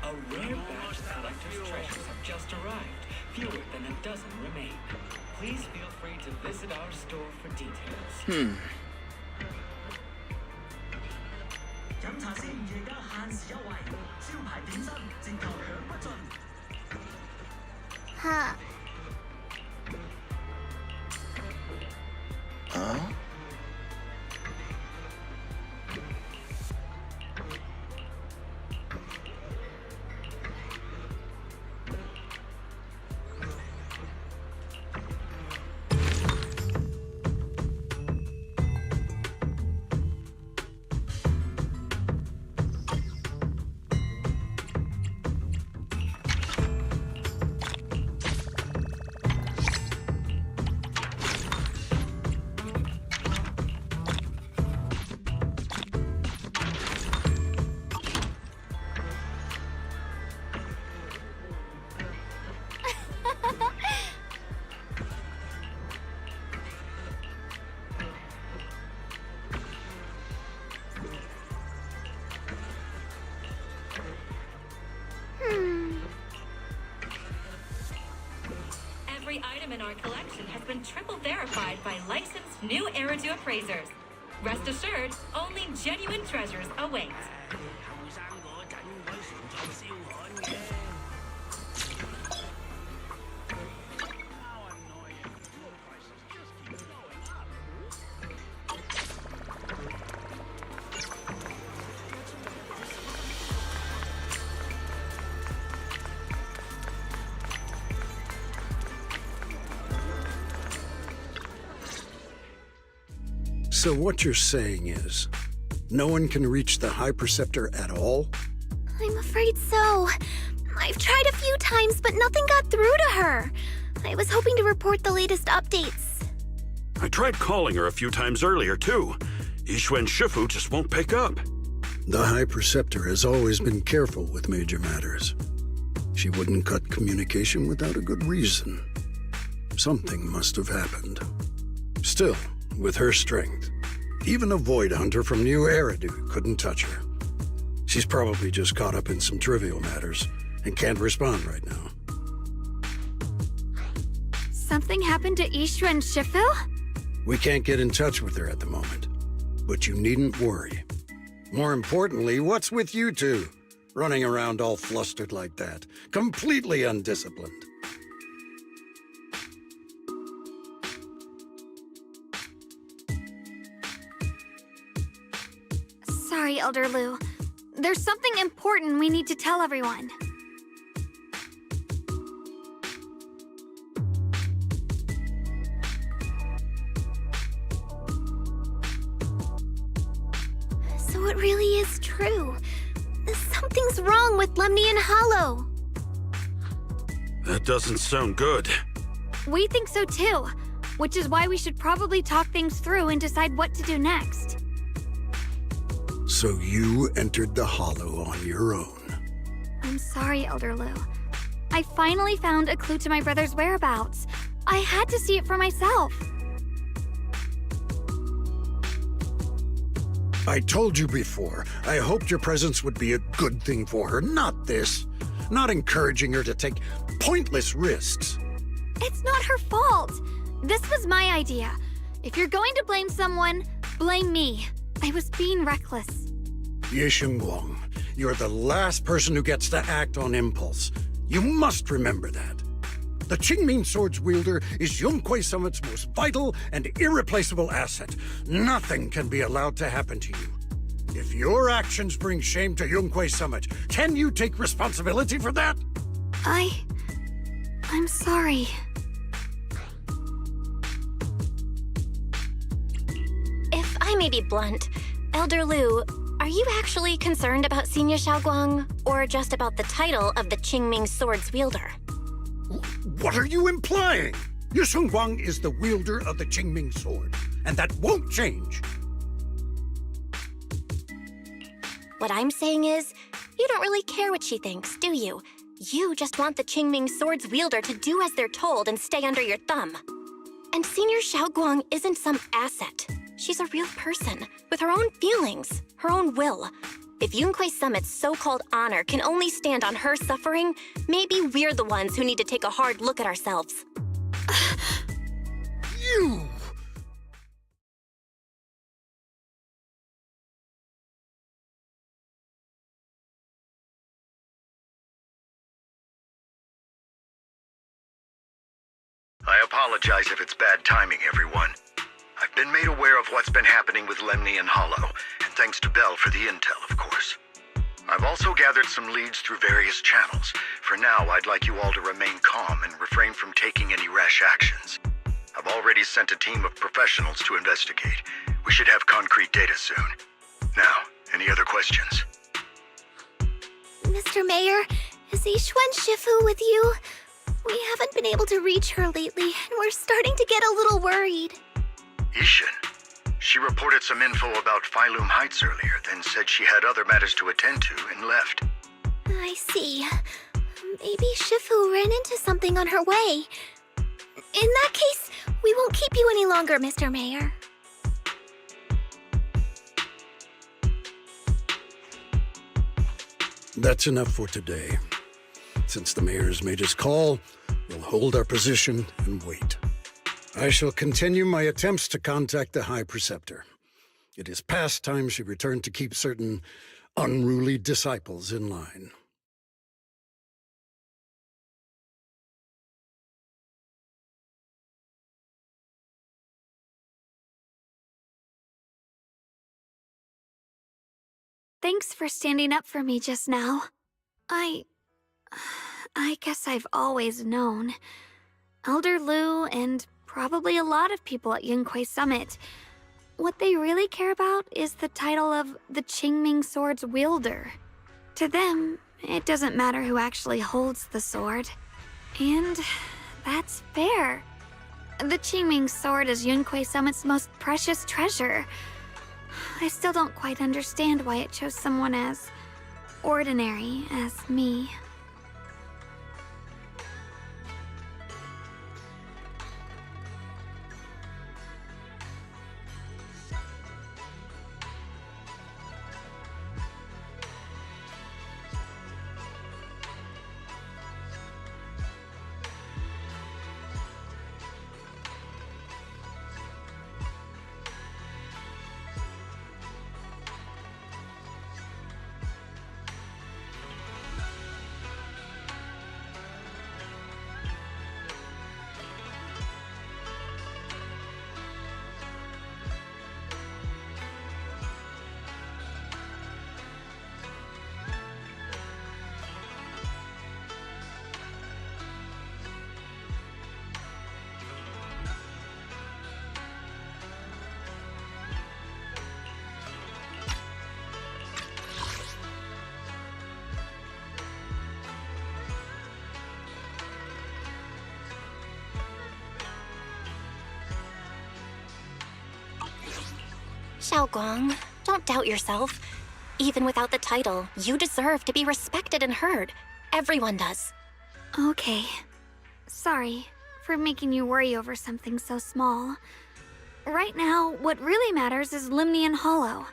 A rare batch of collector's treasures have just arrived. Fewer than a dozen remain. Please feel free to visit our store for details. 飲茶先，而家限時優惠，招牌點心直頭享不盡。Huh. Huh? our collection has been triple verified by licensed new Eridu appraisers. Rest assured, only genuine treasures await. So what you're saying is, no one can reach the High Preceptor at all? I'm afraid so. I've tried a few times, but nothing got through to her. I was hoping to report the latest updates. I tried calling her a few times earlier, too. Yixuan Shifu just won't pick up. The High Preceptor has always been careful with major matters. She wouldn't cut communication without a good reason. Something must have happened. Still, with her strength, even a Void Hunter from New Eridu couldn't touch her. She's probably just caught up in some trivial matters and can't respond right now. Something happened to Yixuan Shifu? We can't get in touch with her at the moment, but you needn't worry. More importantly, what's with you two? Running around all flustered like that, completely undisciplined. Sorry, Elder Lu. There's something important we need to tell everyone. So it really is true. Something's wrong with Lemni and Hollow. That doesn't sound good. We think so too, which is why we should probably talk things through and decide what to do next. So you entered the Hollow on your own. I'm sorry, Elder Lu. I finally found a clue to my brother's whereabouts. I had to see it for myself. I told you before, I hoped your presence would be a good thing for her, not this. Not encouraging her to take pointless risks. It's not her fault. This was my idea. If you're going to blame someone, blame me. I was being reckless. Ye Shengguang, you're the last person who gets to act on impulse. You must remember that. The Qingming Sword's wielder is Yunquei Summit's most vital and irreplaceable asset. Nothing can be allowed to happen to you. If your actions bring shame to Yunquei Summit, can you take responsibility for that? I'm sorry. If I may be blunt, Elder Lu, are you actually concerned about Senior Xiaoguang, or just about the title of the Qingming Sword's wielder? What are you implying? Ye Shengguang is the wielder of the Qingming Sword, and that won't change. What I'm saying is, you don't really care what she thinks, do you? You just want the Qingming Sword's wielder to do as they're told and stay under your thumb. And Senior Xiaoguang isn't some asset. She's a real person, with her own feelings, her own will. If Yunquei Summit's so-called honor can only stand on her suffering, maybe we're the ones who need to take a hard look at ourselves. You! I apologize if it's bad timing, everyone. I've been made aware of what's been happening with Lemni and Hollow, and thanks to Bell for the intel, of course. I've also gathered some leads through various channels. For now, I'd like you all to remain calm and refrain from taking any rash actions. I've already sent a team of professionals to investigate. We should have concrete data soon. Now, any other questions? Mr. Mayor, is Yixuan Shifu with you? We haven't been able to reach her lately, and we're starting to get a little worried. Yixuan? She reported some info about Phylum Heights earlier, then said she had other matters to attend to and left. I see. Maybe Shifu ran into something on her way. In that case, we won't keep you any longer, Mr. Mayor. That's enough for today. Since the mayor's made his call, we'll hold our position and wait. I shall continue my attempts to contact the High Preceptor. It is past time she returned to keep certain unruly disciples in line. Thanks for standing up for me just now. I guess I've always known. Elder Lu and probably a lot of people at Yunquei Summit, what they really care about is the title of the Qingming Sword's wielder. To them, it doesn't matter who actually holds the sword. And that's fair. The Qingming Sword is Yunquei Summit's most precious treasure. I still don't quite understand why it chose someone as ordinary as me. Xiaoguang, don't doubt yourself. Even without the title, you deserve to be respected and heard. Everyone does. Okay. Sorry for making you worry over something so small. Right now, what really matters is Limnian Hollow.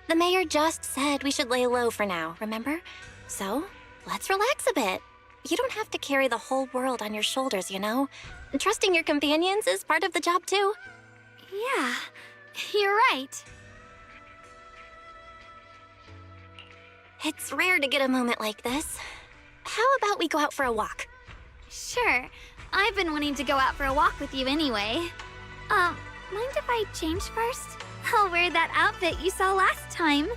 The mayor just said we should lay low for now, remember? So, let's relax a bit. You don't have to carry the whole world on your shoulders, you know? Trusting your companions is part of the job, too. Yeah, you're right. It's rare to get a moment like this. How about we go out for a walk? Sure. I've been wanting to go out for a walk with you anyway. Mind if I change first? I'll wear that outfit you saw last time.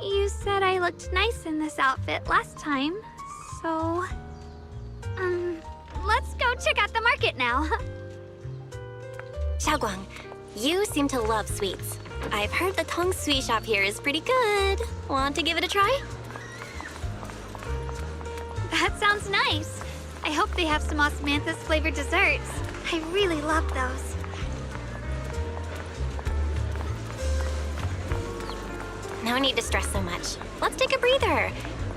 You said I looked nice in this outfit last time, so... let's go check out the market now. Xiaoguang, you seem to love sweets. I've heard the Tong Sui shop here is pretty good. Want to give it a try? That sounds nice. I hope they have some osmanthus-flavored desserts. I really love those. No need to stress so much. Let's take a breather.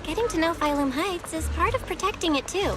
Getting to know Phylum Heights is part of protecting it, too.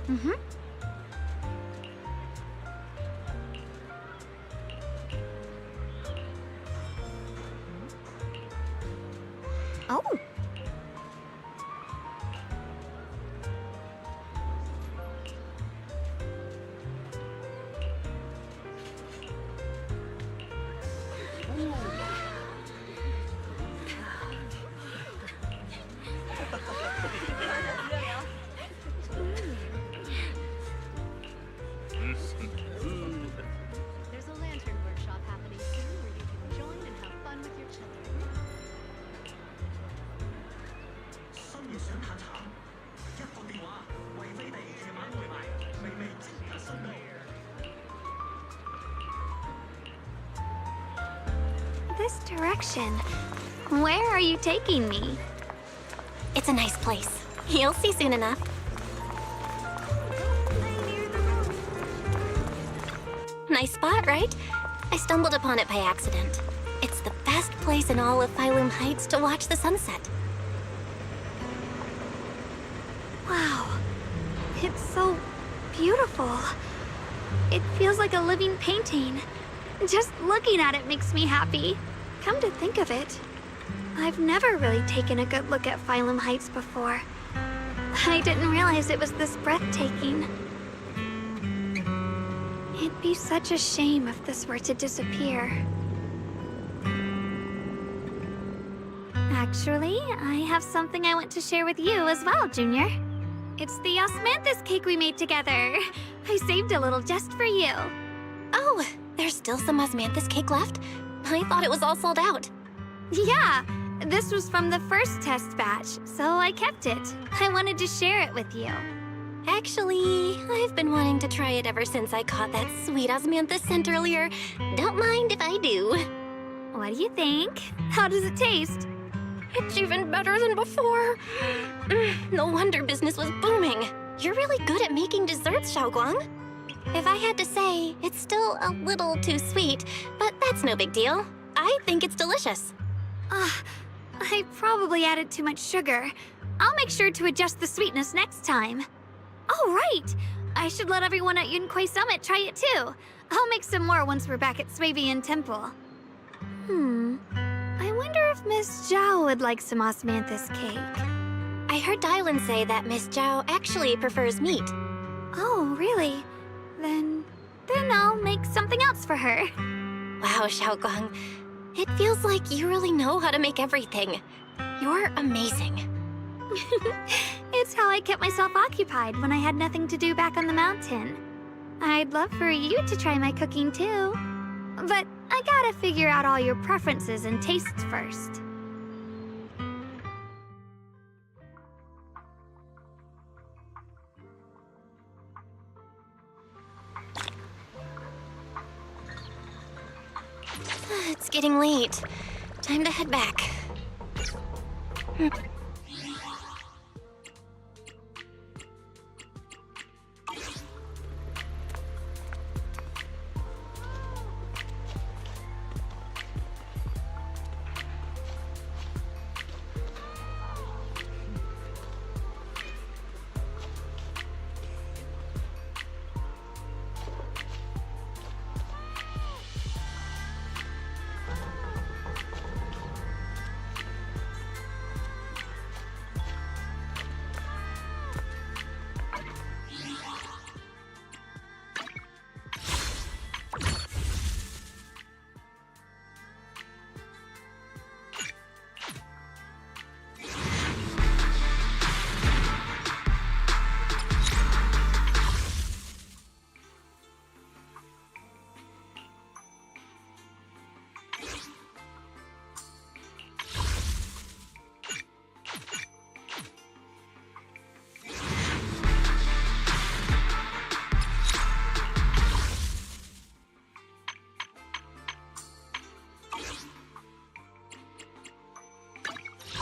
Mm-hmm. Oh. this direction. Where are you taking me? It's a nice place. You'll see soon enough. Nice spot, right? I stumbled upon it by accident. It's the best place in all of Phylum Heights to watch the sunset. Wow. It's so beautiful. It feels like a living painting. Just looking at it makes me happy. Come to think of it, I've never really taken a good look at Phylum Heights before. I didn't realize it was this breathtaking. It'd be such a shame if this were to disappear. Actually, I have something I want to share with you as well, Junior. It's the osmanthus cake we made together. I saved a little just for you. Oh, there's still some osmanthus cake left? I thought it was all sold out. Yeah, this was from the first test batch, so I kept it. I wanted to share it with you. Actually, I've been wanting to try it ever since I caught that sweet osmanthus scent earlier. Don't mind if I do. What do you think? How does it taste? It's even better than before. No wonder business was booming. You're really good at making desserts, Xiaoguang. If I had to say, it's still a little too sweet, but that's no big deal. I think it's delicious. I probably added too much sugar. I'll make sure to adjust the sweetness next time. Oh, right! I should let everyone at Yunquay Summit try it too. I'll make some more once we're back at Swabian Temple. I wonder if Miss Zhao would like some osmanthus cake. I heard Dylan say that Miss Zhao actually prefers meat. Oh, really? Then I'll make something else for her. Wow, Xiaoguang. It feels like you really know how to make everything. You're amazing. It's how I kept myself occupied when I had nothing to do back on the mountain. I'd love for you to try my cooking too. But I gotta figure out all your preferences and tastes first. It's getting late. Time to head back.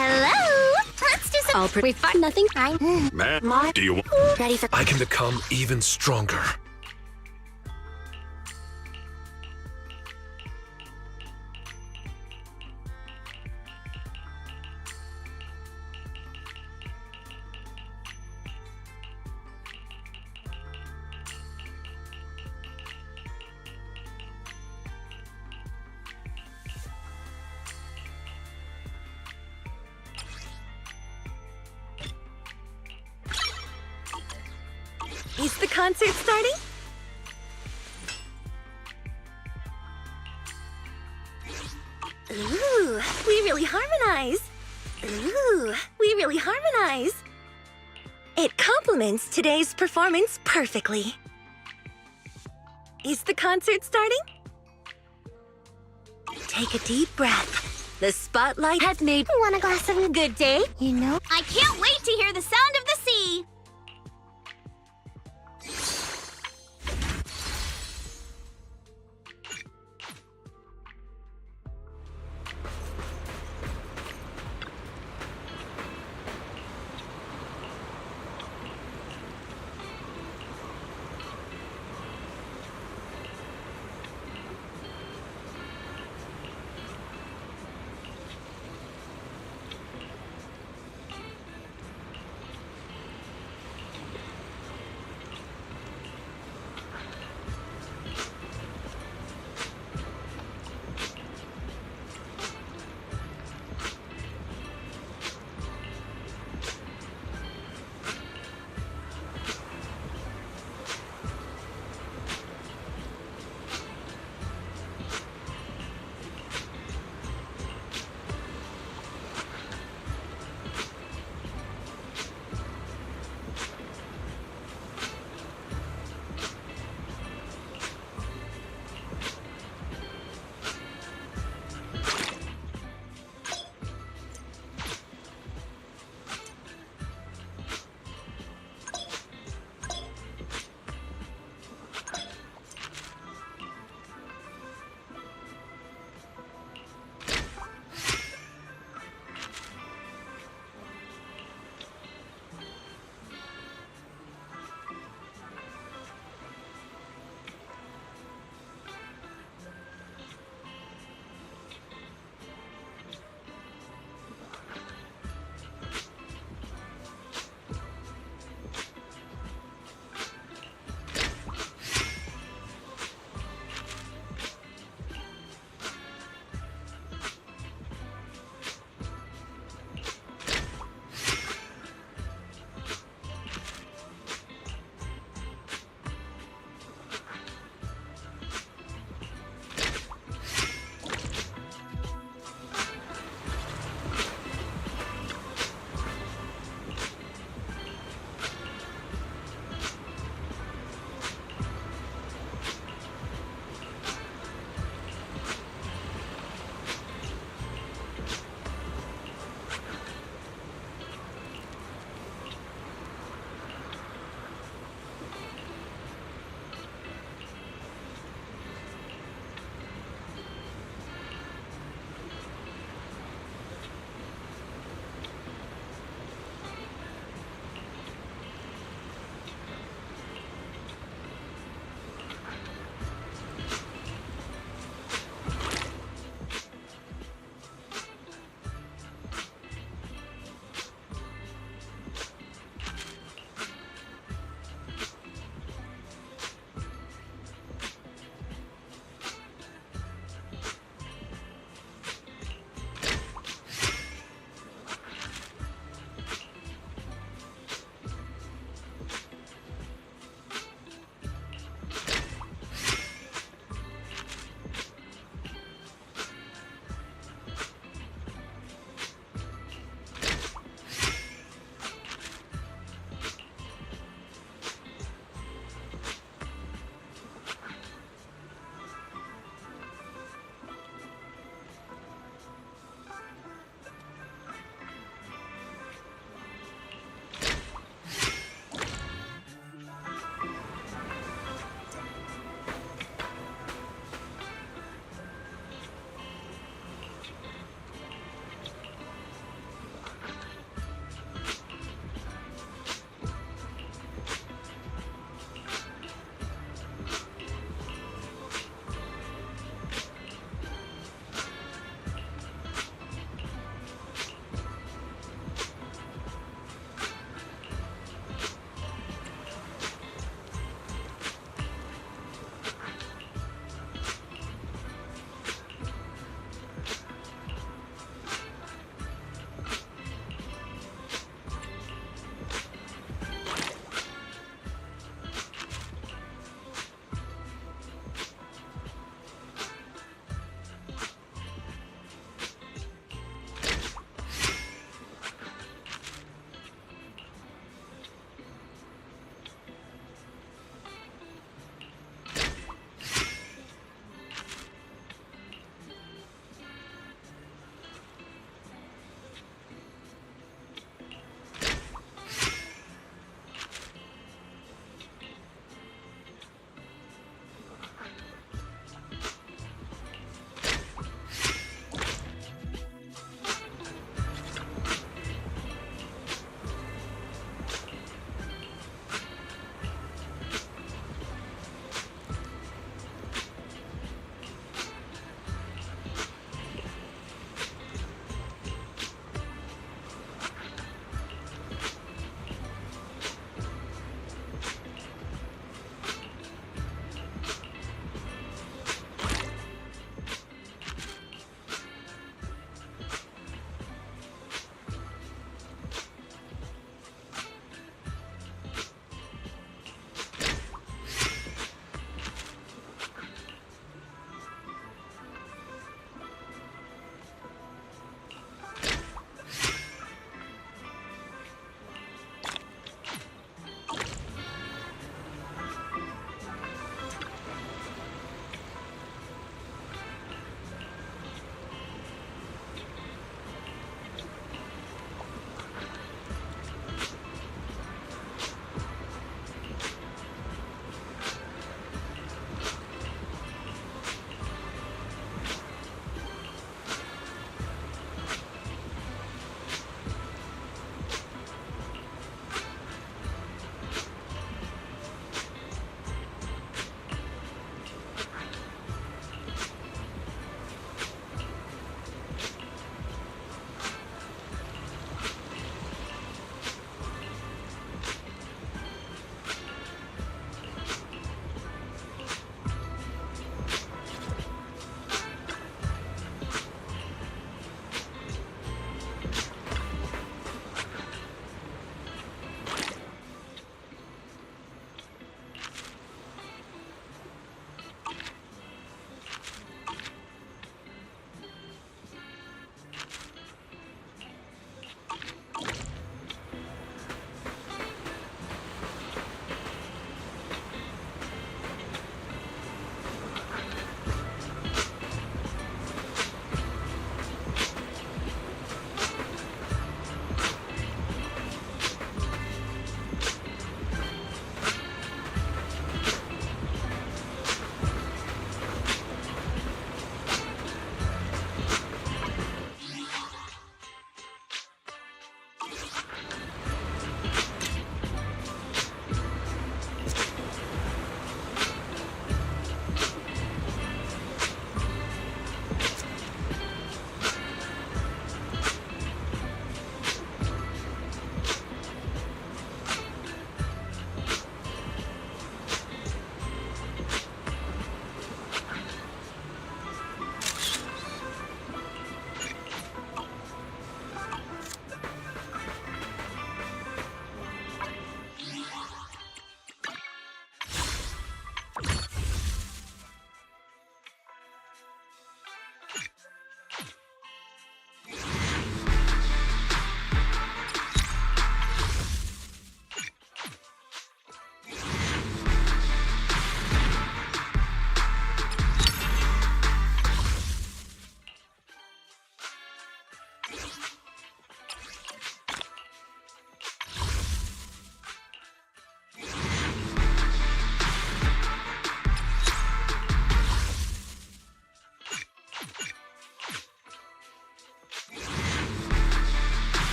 Hello? Let's do some... We find nothing. Man, do you want... Ready for... I can become even stronger. Is the concert starting? Ooh, we really harmonize. Ooh, we really harmonize. It complements today's performance perfectly. Is the concert starting? Take a deep breath. The spotlight has made... Want a glass of... Good day? You know? I can't wait to hear the sound of the sea!